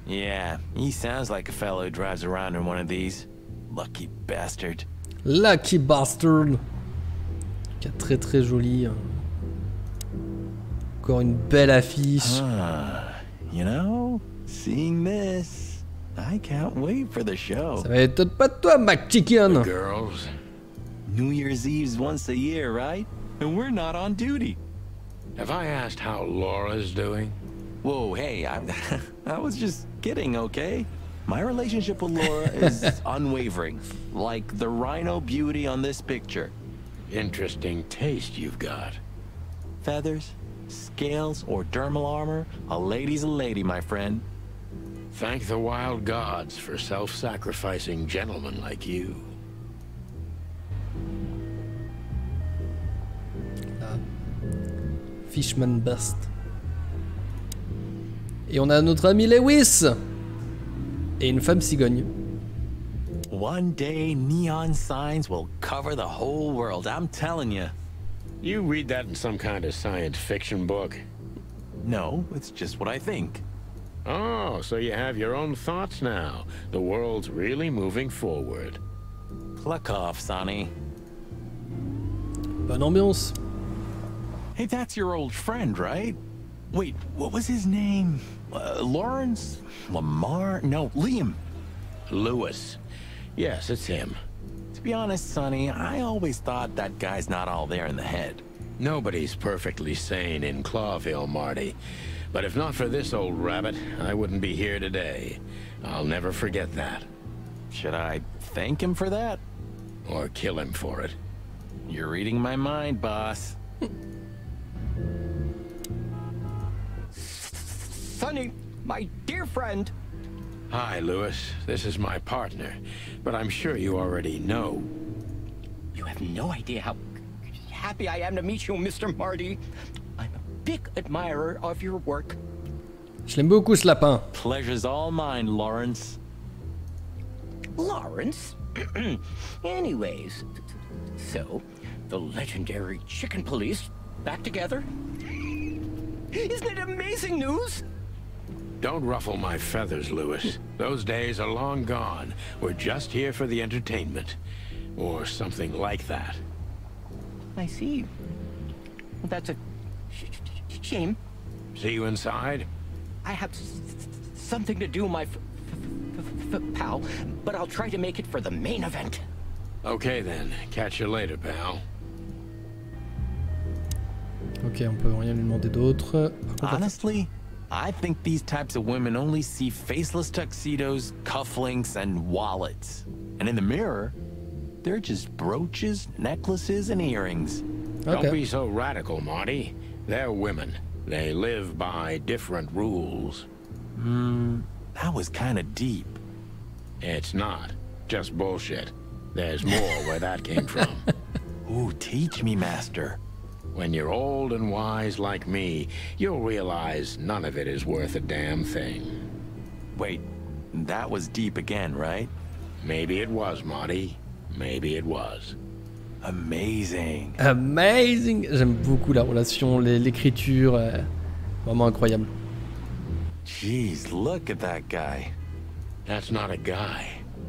Yeah, he sounds like a fellow who drives around in one of these. Lucky bastard. Lucky bastard. Qui est très très joli. Encore une belle affiche. You know, seeing this, I can't wait for the show. Ça m'étonne pas de toi, McChicken. Girls. New Year's Eve's once a year, right? And we're not on duty. Have I asked how Laura's doing? Whoa, hey, I was just kidding, okay? My relationship with Laura is unwavering, like the rhino beauty on this picture. Interesting taste you've got. Feathers, scales, or dermal armor, a lady's a lady, my friend. Thank the wild gods for self-sacrificing gentlemen like you. Fishman Bust. Et on a notre ami Lewis. Et une femme cigogne. One day, neon signs will cover the whole world, I'm telling you. You read that in some kind of science fiction book? No, it's just what I think. Oh, so you have your own thoughts now. The world's really moving forward. Pluck off, Sonny. Bonne ambiance. Hey, that's your old friend, right? Wait, what was his name? Lawrence? Lamar? No, Liam. Lewis. Yes, it's him. To be honest, Sonny, I always thought that guy's not all there in the head. Nobody's perfectly sane in Clawville, Marty. But if not for this old rabbit, I wouldn't be here today. I'll never forget that. Should I thank him for that? Or kill him for it. You're reading my mind, boss. Sonny, my dear friend. Hi, Lewis. This is my partner. But I'm sure you already know. You have no idea how happy I am to meet you, Mr. Marty. I'm a big admirer of your work. Je l'aime beaucoup, ce lapin. Pleasure's all mine, Lawrence. Lawrence? Anyways, so, the legendary chicken police back together? Isn't it amazing news? Don't ruffle my feathers, Lewis. Those days are long gone. We're just here for the entertainment. Or something like that. I see. Well, that's a shame. See you inside? I have something to do, my pal, but I'll try to make it for the main event. Okay then. Catch you later, pal. Ok, on peut rien lui demander d'autre. Honestly, I think these types of women only see faceless tuxedos, cufflinks, and wallets. And in the mirror, they're just brooches, necklaces, and earrings. Okay. Don't be so radical, Marty. They're women. They live by different rules. That was kind of deep. It's not. Just bullshit. There's more where that came from. Ooh, teach me, master. When you're old and wise like me, you'll realize none of it is worth a damn thing. Wait, that was deep again, right? Maybe it was, Marty. Maybe it was. Amazing. Amazing. J'aime beaucoup la relation, l'écriture. Vraiment incroyable. Jeez, look at that guy. That's not a guy.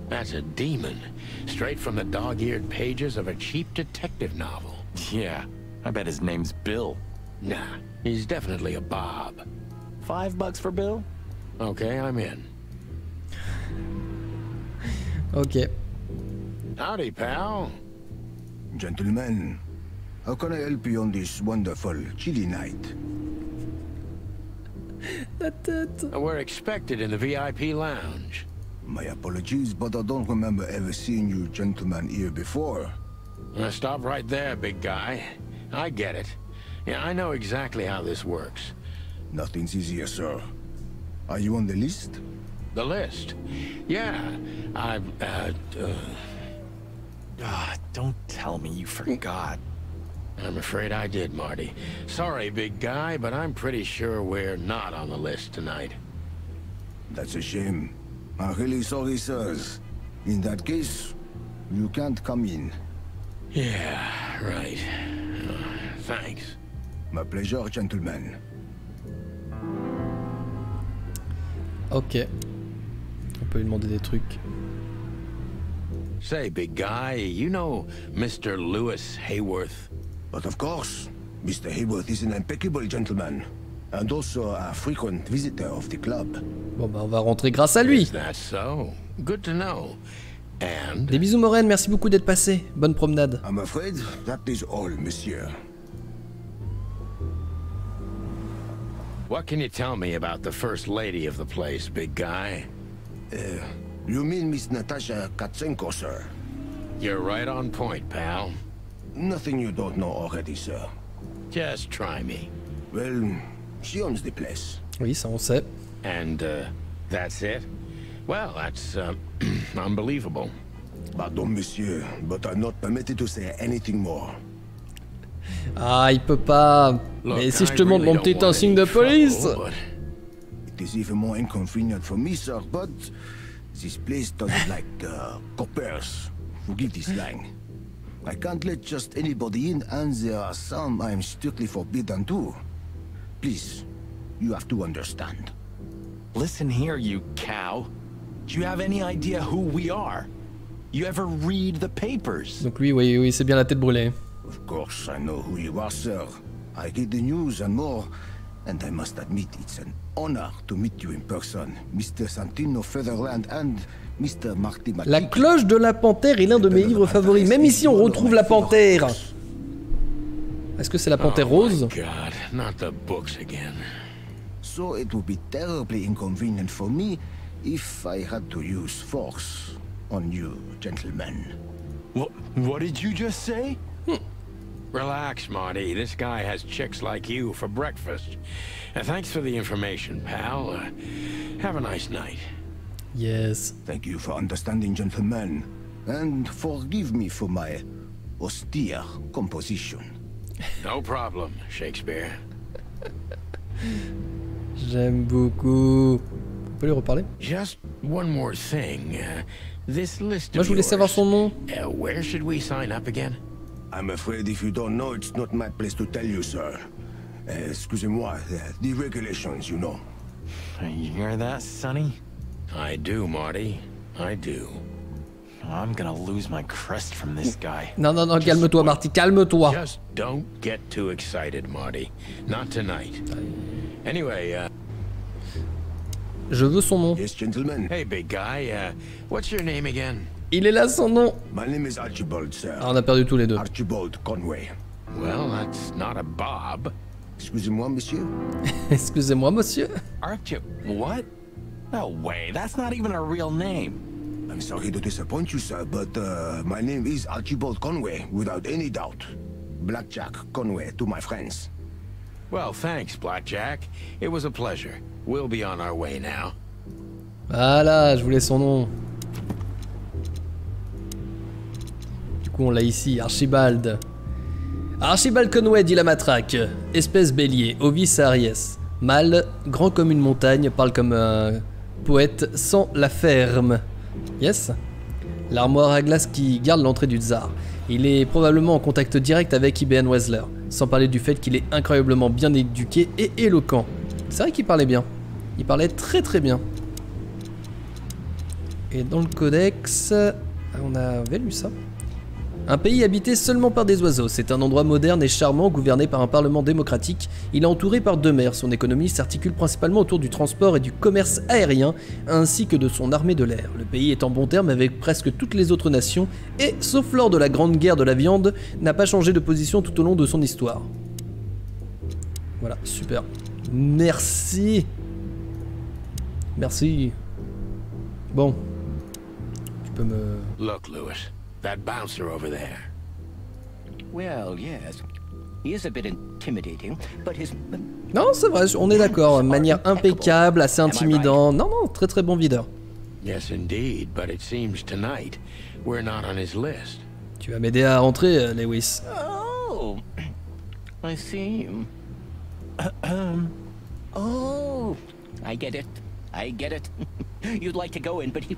That's a demon. Straight from the dog-eared pages of a cheap detective novel. Yeah, I bet his name's Bill. Nah, he's definitely a Bob. $5 for Bill? Okay, I'm in. Ok. Howdy, pal. Gentlemen, how can I help you on this wonderful, chilly night? La tête. We're expected in the VIP lounge. My apologies, but I don't remember ever seeing you gentlemen here before. Stop right there, big guy. I get it. Yeah, I know exactly how this works. Nothing's easier, sir. Are you on the list? The list? Yeah, Don't tell me you forgot. I'm afraid I did, Marty. Sorry, big guy, but I'm pretty sure we're not on the list tonight. That's a shame. I'm really sorry, sirs. In that case, you can't come in. Yeah, right. Thanks. My pleasure, gentlemen. Ok. On peut lui demander des trucs. Say, big guy, you know Mr. Lewis Hayworth? But of course, Mr. Hayworth is an impeccable gentleman, and also a frequent visitor of the club. Bon bah on va rentrer grâce à lui. Is that so? Good to know. And Des bisous Maureen, merci beaucoup d'être passé. Bonne promenade. I'm afraid that is all, monsieur. what can you tell me about the first lady of the place, big guy? You mean Miss Natasha Katsenko, sir? You're right on point, pal. Nothing you don't know already, sir. Just try me. Well, she owns the place. Oui, ça on sait. And, that's it? Well, that's, unbelievable. Pardon, monsieur, but I'm not permitted to say anything more. Ah, il peut pas. Look, Mais si je I te montre really mon petit don't want insigne de any trouble, police. but It is even more inconvenient for me, sir, but this place doesn't like, coppers. Forgive the slang. I can't let just anybody in, and there are some I'm strictly forbidden to. Please, you have to understand. Listen here, you cow. Do you have any idea who we are? You ever read the papers? Donc lui, oui, c'est bien la tête brûlée. Of course, I know who you are, sir. I read the news and more, and I must admit it's an honor to meet you in person, Mr. Santino Featherland and Mr. Marty McKee. La cloche de la panthère est l'un de mes livres favoris. Même ici, on retrouve la panthère. Est-ce que c'est la panthère rose? God, not the books again. So it would be terribly inconvenient for me if I had to use force on you, gentlemen. What did you just say? Relax, Marty. This guy has chicks like you for breakfast. Thanks for the information, pal. Have a nice night. Yes. Thank you for understanding, gentlemen, and forgive me for my austere composition. No problem, Shakespeare. J'aime beaucoup. On peut lui reparler? Just one more thing. This list Moi, of je voulais savoir yours, son nom. where should we sign up again? I'm afraid if you don't know, it's not my place to tell you, sir. Excusez-moi, the regulations, you know. You hear that, Sonny? I do, Marty. I do. I'm gonna lose my crest from this guy. Non, calme-toi, Marty, calme-toi. Just don't get too excited, Marty. Not tonight. Anyway, Je veux son nom. Yes, gentlemen. hey, big guy, what's your name again? Il est là, son nom. My name is Archibald, sir. Ah, on a perdu tous les deux. Archibald Conway. Well, that's not a Bob. Excusez-moi, monsieur. Excusez-moi, monsieur. Archie, what? No way, that's not even a real name. I'm sorry to disappoint you, sir, but my name is Archibald Conway, without any doubt. Blackjack Conway to my friends. Well, thanks, Blackjack. It was a pleasure. We'll be on our way now. Voilà, je voulais son nom. Du coup, on l'a ici, Archibald. Archibald Conway, dit la matraque. Espèce bélier, Ovis Aries. Mâle, grand comme une montagne, parle comme un poète sans la ferme. Yes. L'armoire à glace qui garde l'entrée du tsar. Il est probablement en contact direct avec IBN Wessler, sans parler du fait qu'il est incroyablement bien éduqué et éloquent. C'est vrai qu'il parlait bien. Il parlait très très bien. Et dans le codex, on avait lu ça. Un pays habité seulement par des oiseaux, c'est un endroit moderne et charmant gouverné par un parlement démocratique. Il est entouré par deux mers, son économie s'articule principalement autour du transport et du commerce aérien, ainsi que de son armée de l'air. Le pays est en bon terme avec presque toutes les autres nations, et, sauf lors de la Grande Guerre de la Viande, n'a pas changé de position tout au long de son histoire. Voilà, super. Merci. Merci. Bon. Tu peux me... Look, Lewis. That bouncer over there. Well, yes. He is a bit intimidating, but his... Non, c'est vrai, on est d'accord. Manière impeccable, assez intimidant. Non, très très bon videur. Yes, indeed, but it seems tonight we're not on his list. Tu vas m'aider à rentrer, Lewis. Oh, I see. Oh, I get it. I get it. You'd like to go in, but he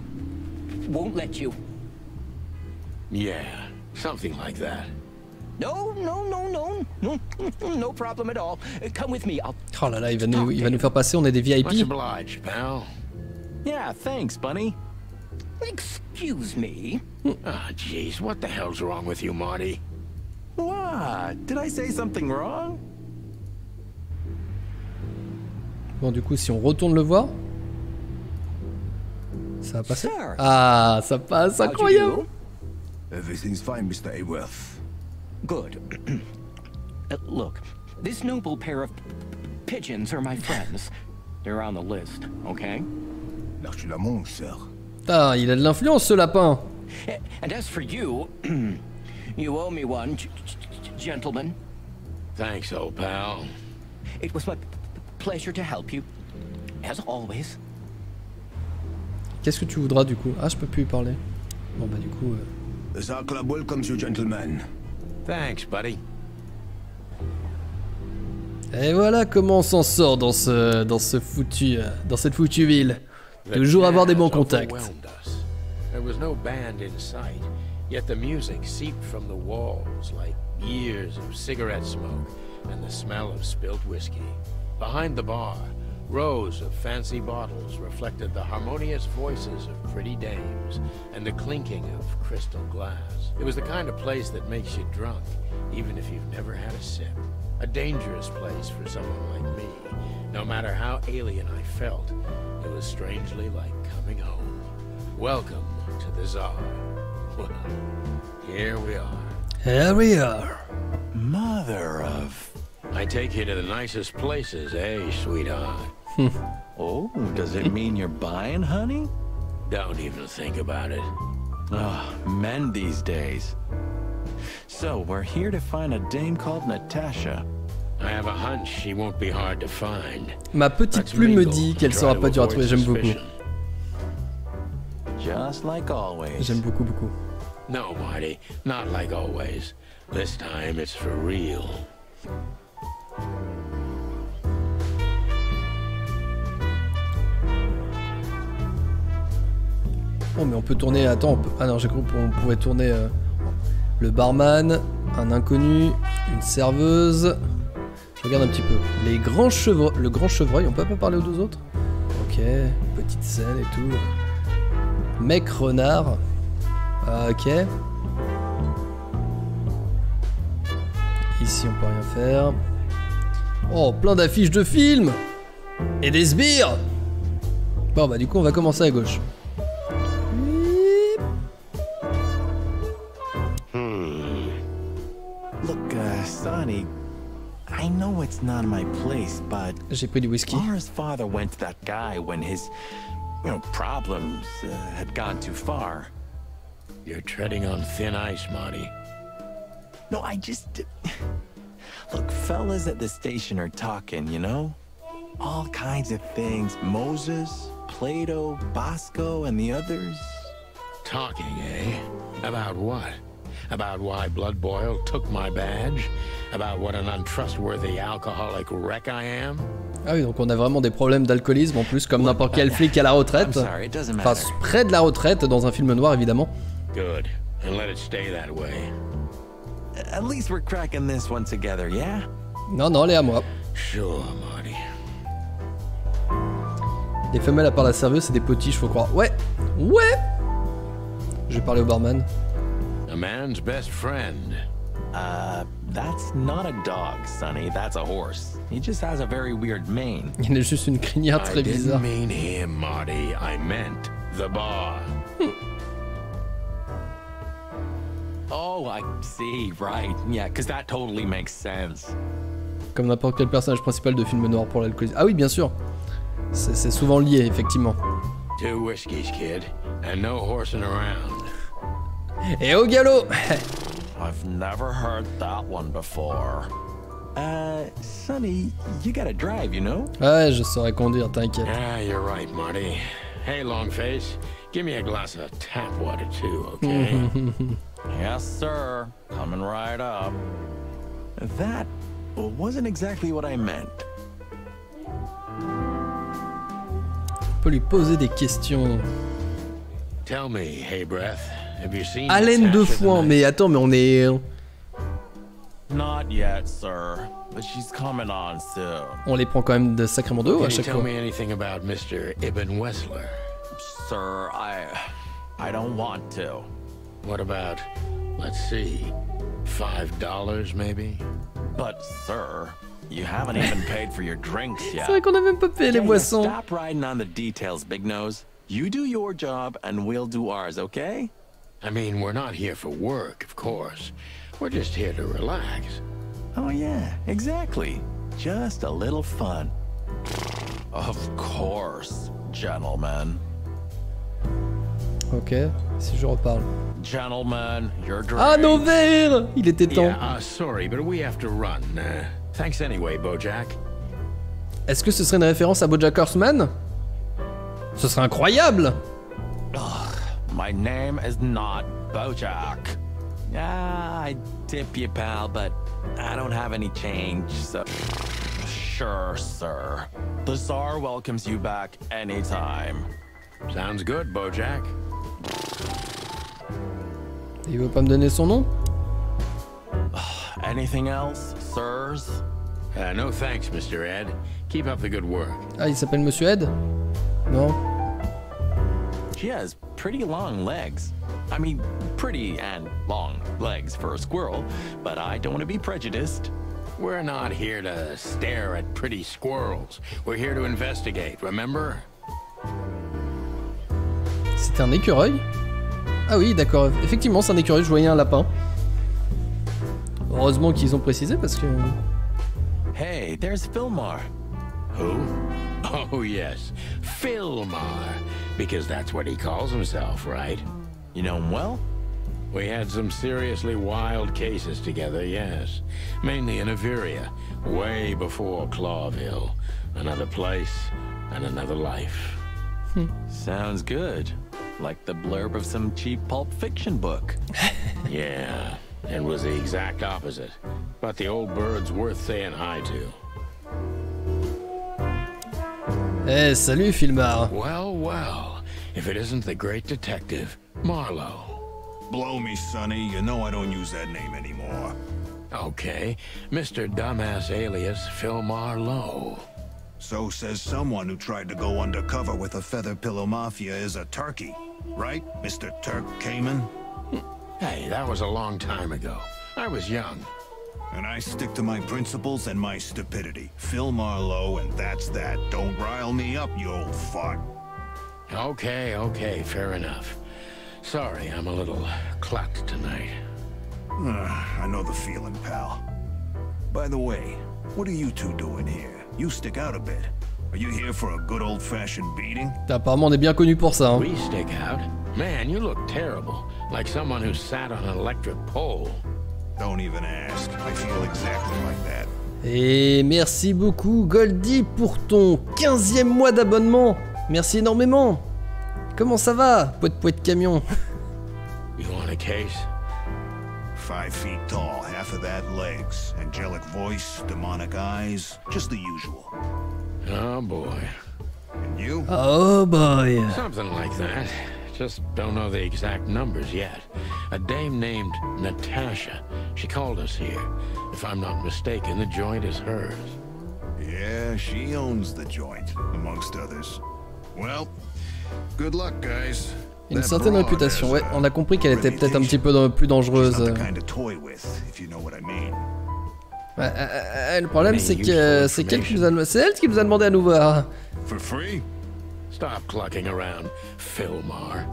won't let you. Yeah, something like that. No, no problem at all. Come with me. I'll Oh là là, il va nous faire passer, on est des VIP. Much obliged, pal. Yeah, thanks, Bunny. Excuse me. Ah, jeez, what the hell's wrong with you, Marty? What? Did I say something wrong? Bon, du coup, si on retourne le voir, ça va passer. Sir. Ah, ça passe, incroyable. Everything's fine, Mr. Aworth. Good. Look, this noble pair of pigeons are my friends. They're on the list, okay? Lâche la montre, sir. Putain, il a de l'influence, ce lapin. And as for you, you owe me one, gentlemen. Thanks, old pal. It was my pleasure to help you, as always. Qu'est-ce que tu voudras, du coup? Ah, je peux plus lui parler. Bon, bah, du coup... The Tsar Club welcomes you, gentlemen. Thanks, buddy. Et voilà comment on s'en sort dans cette foutue ville. Toujours avoir des bons contacts. There was no band in sight, yet the music seeped from the walls like years of cigarette smoke and the smell of spilt whiskey. Behind the bar, rows of fancy bottles reflected the harmonious voices of pretty dames and the clinking of crystal glass. It was the kind of place that makes you drunk, even if you've never had a sip. A dangerous place for someone like me. No matter how alien I felt, it was strangely like coming home. Welcome to the Tsar. Well, here we are. Here we are. Mother of... I take you to the nicest places, eh, sweetheart? Oh, does it mean you're buying, honey? Don't even think about it. Oh, men these days. So, we're here to find a dame called Natasha. I have a hunch she won't be hard to find. Ma petite plume me dit qu'elle sera pas dure à trouver, j'aime beaucoup. Just like always. J'aime beaucoup, beaucoup. No, Marty, not like always. This time it's for real. Oh, mais on peut tourner... Attends, ah non, j'ai cru qu'on pouvait tourner le barman, un inconnu, une serveuse... Je regarde un petit peu. Le grand chevreuil, on peut pas parler aux deux autres? Ok, petite scène et tout. Mec renard. Ah, ok. Ici, on peut rien faire. Oh, plein d'affiches de films! Et des sbires! Bon, bah, du coup, on va commencer à gauche. Look, Sonny, I know it's not my place, but J'ai pris du whisky. Laura's father went to that guy when his, problems had gone too far. You're treading on thin ice, Marty. No, I just... Look, fellas at the station are talking, you know? All kinds of things. Moses, Plato, Bosco, and the others. Talking, eh? About what? About why Blood Boil took my badge? About what an untrustworthy alcoholic wreck I am? Ah oui, donc on a vraiment des problèmes d'alcoolisme en plus, comme n'importe quel flic à la retraite. Enfin, près de la retraite, dans un film noir, évidemment. Good. And let it stay that way. At least we're cracking this one together, yeah? Non, non, elle est à moi. Sure, Marty. Les femelles à part la serveuse, c'est des potiches, faut croire. Ouais, ouais. Je vais parler au barman. A man's best friend. That's not a dog, Sonny. That's a horse. He just has a very weird mane. Il a juste une crinière très bizarre. I didn't mean him, Marty. I meant the bar. Oh, I see, right. Yeah, because that totally makes sense. Comme n'importe quel personnage principal de film noir pour l'alcoolisme. Ah oui, bien sûr. C'est souvent lié, effectivement. 2 whiskeys, kid, and no horsing around. Et au galop. I've never heard that one before. Sonny, you gotta drive, you know? Ouais, je saurais conduire, t'inquiète. Ah, you're right, Marty. Hey, Longface, give me a glass of tap water too, okay? Yes, sir. Coming right up. That wasn't exactly what I meant. On peut lui poser des questions. Tell me, hey breath, have you seen Haleine de foin, mais attends, mais on est... Not yet, sir. But she's coming on soon. On les prend quand même de sacrément de haut à chaque fois. Can you tell me anything about Mr. Ibn Wessler? Sir, I don't want to. What about, let's see, $5 maybe? But, sir, you haven't even paid for your drinks yet. C'est vrai qu'on a même pas payé les boissons. Stop riding on the details, Big Nose. You do your job and we'll do ours, okay? I mean, we're not here for work, of course. We're just here to relax. Oh yeah, exactly. Just a little fun. Of course, gentlemen. Ok, si je reparle. Gentlemen, your drink. Ah, nos verres! Il était temps. Yeah, sorry, but we have to run. Thanks anyway, Bojack. Est-ce que ce serait une référence à BoJack Horseman? Ce serait incroyable! Ugh, my name is not Bojack. Yeah, I tip you, pal, but I don't have any change, so... Sure, sir. The Tsar welcomes you back anytime. Sounds good, Bojack. Il veut pas me donner son nom? Anything else, sirs? No thanks, Mr. Ed. Keep up the good work. Ah, il s'appelle Monsieur Ed? Non? She has pretty long legs. I mean, pretty and long legs for a squirrel, but I don't want to be prejudiced. We're not here to stare at pretty squirrels. We're here to investigate, remember? C'était un écureuil? Ah oui, d'accord. Effectivement, c'est un écureuil. Je voyais un lapin. Heureusement qu'ils ont précisé parce que... Hey, there's Fillmore. Who? Oh, yes. Fillmore. Because that's what he calls himself, right? You know him well? We had some seriously wild cases together, yes. Mainly in Averia, way before Clawville. Another place and another life. Sounds good. Like the blurb of some cheap pulp fiction book. Yeah, it was the exact opposite. But the old bird's worth saying hi to. Eh, salut, Filmar. Well, well. If it isn't the great detective, Marlowe. Blow me, Sonny. You know I don't use that name anymore. Okay, Mr. Dumbass alias Phil Marlowe. So says someone who tried to go undercover with a Feather Pillow Mafia is a turkey. Right, Mr. Turk Cayman? Hey, that was a long time ago. I was young. And I stick to my principles and my stupidity. Phil Marlowe, and that's that. Don't rile me up, you old fart. Okay, okay, fair enough. Sorry, I'm a little clucked tonight. I know the feeling, pal. By the way, what are you two doing here? You stick out a bit. Are you here for a good old-fashioned beating? Apparemment, on est bien connu pour ça. Hein. We stick out? Man, you look terrible. Like someone who sat on an electric pole. Don't even ask. I feel exactly like that. Et merci beaucoup, Goldie, pour ton 15e mois d'abonnement. Merci énormément. Comment ça va, poète camion? You want a case? 5 feet tall, half of that legs, angelic voice, demonic eyes, just the usual. Oh boy. And you? Oh boy. Something like that. Just don't know the exact numbers yet. A dame named Natasha. She called us here. If I'm not mistaken, the joint is hers. Yeah, she owns the joint, amongst others. Well, good luck, guys. Une certaine réputation, ouais. On a compris qu'elle était peut-être un petit peu plus dangereuse. Le problème, c'est que c'est elle qui nous a demandé à nous voir. For free? Stop clucking around, Fillmar.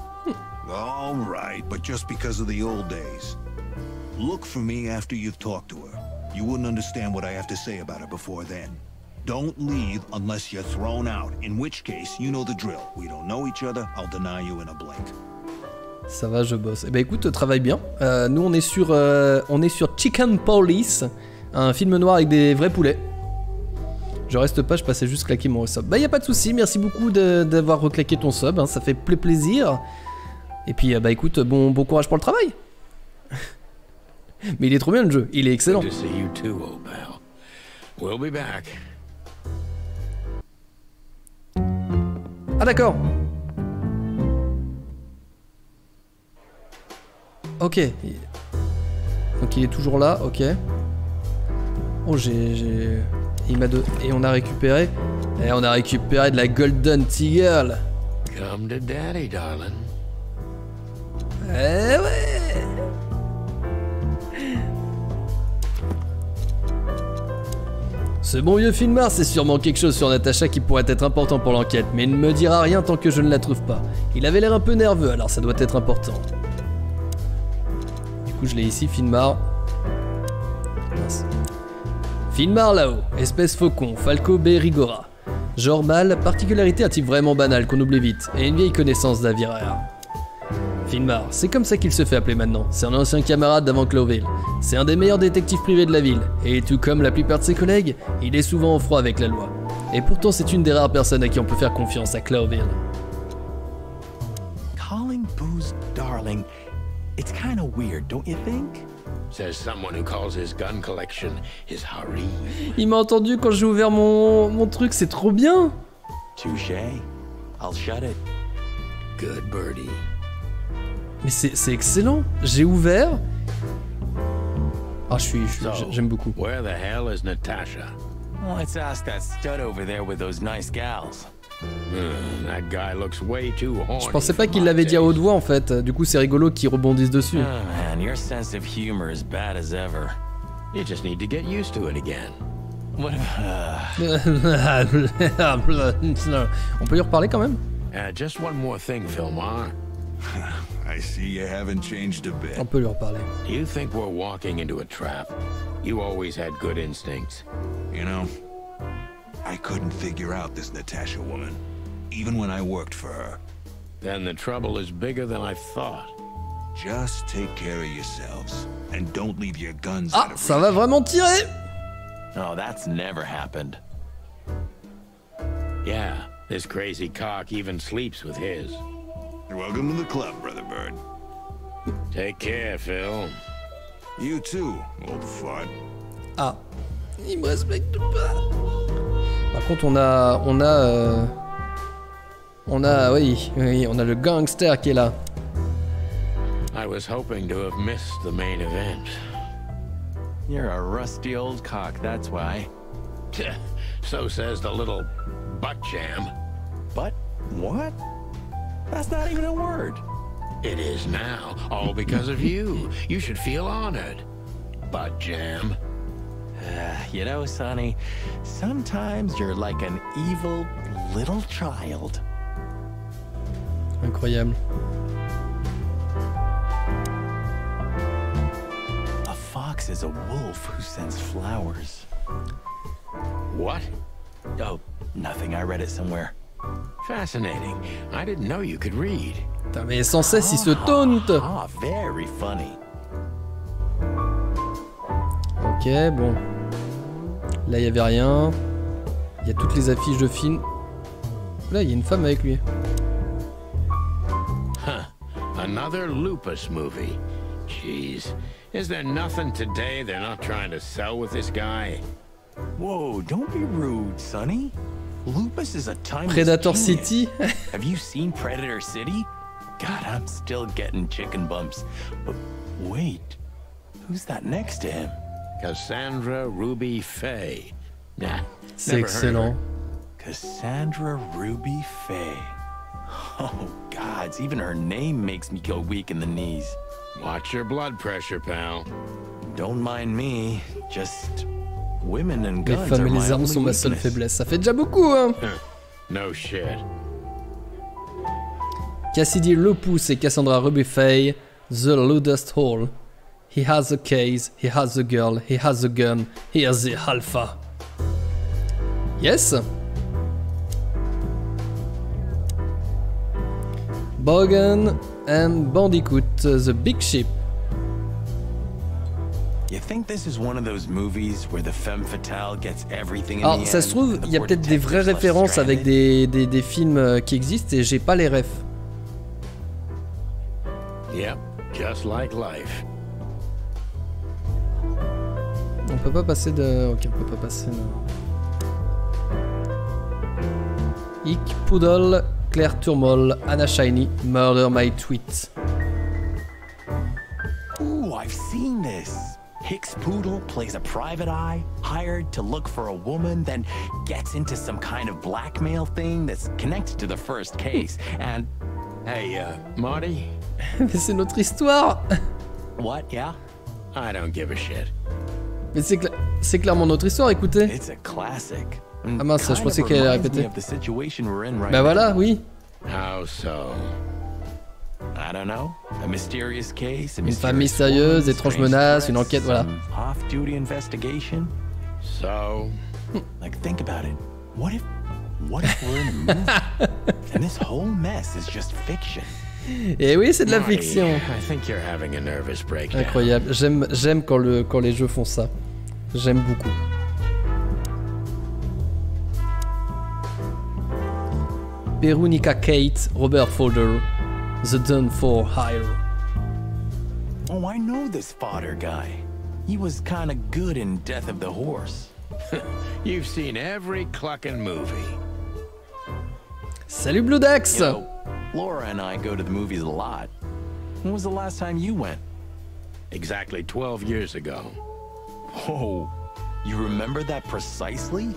All right, but just because of the old days. Look for me after you've talked to her. You wouldn't understand what I have to say about her before then. Don't leave unless you're thrown out, in which case, you know the drill. We don't know each other, I'll deny you in a blink. Ça va, je bosse. Eh ben écoute, travaille bien. Nous, on est sur Chicken Police, un film noir avec des vrais poulets. Je reste pas, je passais juste claquer mon sub. Bah y a pas de souci, merci beaucoup d'avoir reclaqué ton sub, hein, ça fait plaisir. Et puis bah écoute, bon courage pour le travail. Mais il est trop bien le jeu, il est excellent. Good to see you too, old pal. We'll be back. Ah d'accord. Ok. Donc il est toujours là, ok. Oh j'ai... Il m'a Et on a récupéré... Et on a récupéré de la Golden Teagle. Come to daddy, darling. Eh ouais. Ce bon vieux Finmar sait sûrement quelque chose sur Natacha qui pourrait être important pour l'enquête, mais il ne me dira rien tant que je ne la trouve pas. Il avait l'air un peu nerveux, alors ça doit être important. Du coup, je l'ai ici, Finmar. Mince. Finmar là-haut, espèce faucon, Falco Berigora. Genre mâle, particularité un type vraiment banal qu'on oublie vite, et une vieille connaissance d'Avirer. Finmar, c'est comme ça qu'il se fait appeler maintenant. C'est un ancien camarade d'avant Cloville. C'est un des meilleurs détectives privés de la ville. Et tout comme la plupart de ses collègues, il est souvent en froid avec la loi. Et pourtant c'est une des rares personnes à qui on peut faire confiance à Cloville. Calling booze darling, it's kind of weird, don't you think? Says someone who calls his gun collection his harem. Il m'a entendu quand j'ai ouvert mon truc, c'est trop bien. Touché. I'll shut it. Good birdie. Mais c'est excellent. J'ai ouvert. Ah, j'aime beaucoup. Where the hell is Natasha? Let's ask that stud over there with those nice gals. That guy looks way too horny. Je pensais pas qu'il l'avait dit à haute voix en fait. Du coup, c'est rigolo qu'ils rebondissent dessus. Oh man, your sense of humor is bad as ever. You just need to get used to it again. What? On peut lui reparler quand même? Just one more thing, Philmar. I see you haven't changed a bit. On peut lui reparler. Do you think we're walking into a trap? You always had good instincts. You know, I couldn't figure out this Natasha woman, even when I worked for her. Then the trouble is bigger than I thought. Just take care of yourselves, and don't leave your guns Ah, out of ça va vraiment tirer! Oh, that's never happened. Yeah, this crazy cock even sleeps with his. Welcome to the club, Brother Bird. Take care, Phil. You too, old fart. Ah, il me respecte pas. Par contre, oui, on a le gangster qui est là. I was hoping to have missed the main event. You're a rusty old cock, that's why. So says the little butt jam. But what? That's not even a word. It is now, all because of you. You should feel honored. Butt jam. You know, Sonny, sometimes you're like an evil little child. Incroyable. A fox is a wolf who sends flowers. What? Oh, nothing. I read it somewhere. Fascinating. I didn't know you could read. Putain, mais sans cesse, il se taunte. Ah, very funny. Ok, bon. Là, il y avait rien. Il y a toutes les affiches de films. Là, il y a une femme avec lui. Huh. Another lupus movie. Jeez. Is there nothing today they're not trying to sell with this guy? Whoa, don't be rude, Sonny. Lupus is a timeless Predator genius. City. Have you seen Predator City? God, I'm still getting chicken bumps. But wait, who's that next to him? Cassandra Ruby Faye. Nah, C'est excellent. Cassandra Ruby Faye. Oh, gods, even her name makes me go weak in the knees. Watch your blood pressure, pal. Don't mind me, just women and Les guns femmes are et my les armes only sont ma seule weakness. faiblesse. Ça fait déjà beaucoup, hein. No shit. Cassidy Lupus et Cassandra Ruby Faye, The Ludest Hall. He has a case, he has a girl, he has a gun, he has the alpha. Yes. Bogan and Bandicoot, The Big Ship. You think this is one of those movies where the femme fatale gets everything in Alors, the ça se end, trouve, and the il y a poor peut-être des vraies detective's left références avec stranded? des films qui existent et j'ai pas les refs. Yep, just like life. On peut pas passer de... Ok, on peut pas passer de... Ik Poodle, Claire Turmol, Anna Shiny, Murder My Tweet. Ooh, I've seen this. Hicks Poodle plays a private eye, hired to look for a woman, then gets into some kind of blackmail thing that's connected to the first case, and... Hey, Marty? Mais c'est notre histoire. What, yeah? I don't give a shit. Mais c'est clairement notre histoire, écoutez. It's a classic. Ah mince, je pensais qu'elle allait répéter. Bah voilà, oui. How so? I don't know. A mysterious case, Une femme mystérieuse, étrange menace, une enquête, voilà. Off-duty investigation. So? Like, think about it. What if we're in a movie and this whole mess is just fiction? Et oui, c'est de la fiction. I think you're having a nervous breakdown. Incroyable. J'aime quand les jeux font ça. J'aime beaucoup. Veronica Kate, Robert Fodder, The Done for Hire. Oh, I know this fodder guy. He was kind of good in Death of the Horse. You've seen every clucking movie. Salut Blue Dax. You know, Laura and I go to the movies a lot. When was the last time you went? Exactly 12 years ago. Oh, you remember that precisely?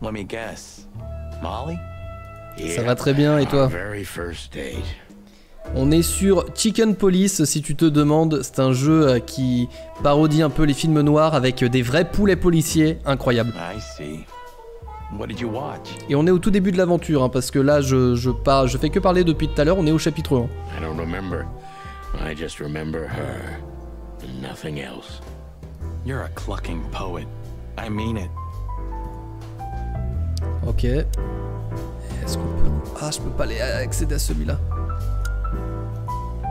Let me guess. Molly? Ça va très bien, et toi? Very first date. On est sur Chicken Police, si tu te demandes. C'est un jeu qui parodie un peu les films noirs avec des vrais poulets policiers. Incroyable. I see. What did you watch? Et on est au tout début de l'aventure, hein, parce que là, je fais que parler depuis tout à l'heure. On est au chapitre 1. I don't remember. I just remember her. And nothing else. You're a clucking poet. I mean it. Ok. Est-ce qu'on peut... Ah, je peux pas aller accéder à celui-là.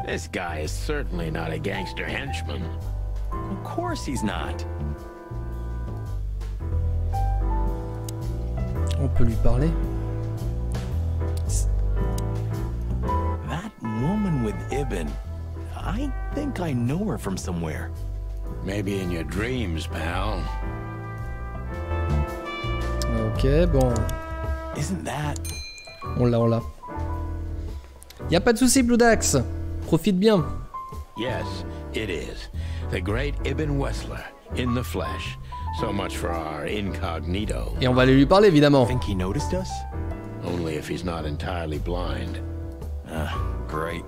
This guy is certainly not a gangster henchman. Of course he's not. On peut lui parler. That woman with Ibn. I think I know her from somewhere. Maybe in your dreams, pal. Ok, bon. Isn't that... On l'a. Y a pas de souci, Blue Dax. Profite bien. Yes, it is. The great Ibn Wessler, in the flesh. So much for our incognito. Et on va aller lui parler, évidemment. Think he noticed us? Only if he's not entirely blind. Great.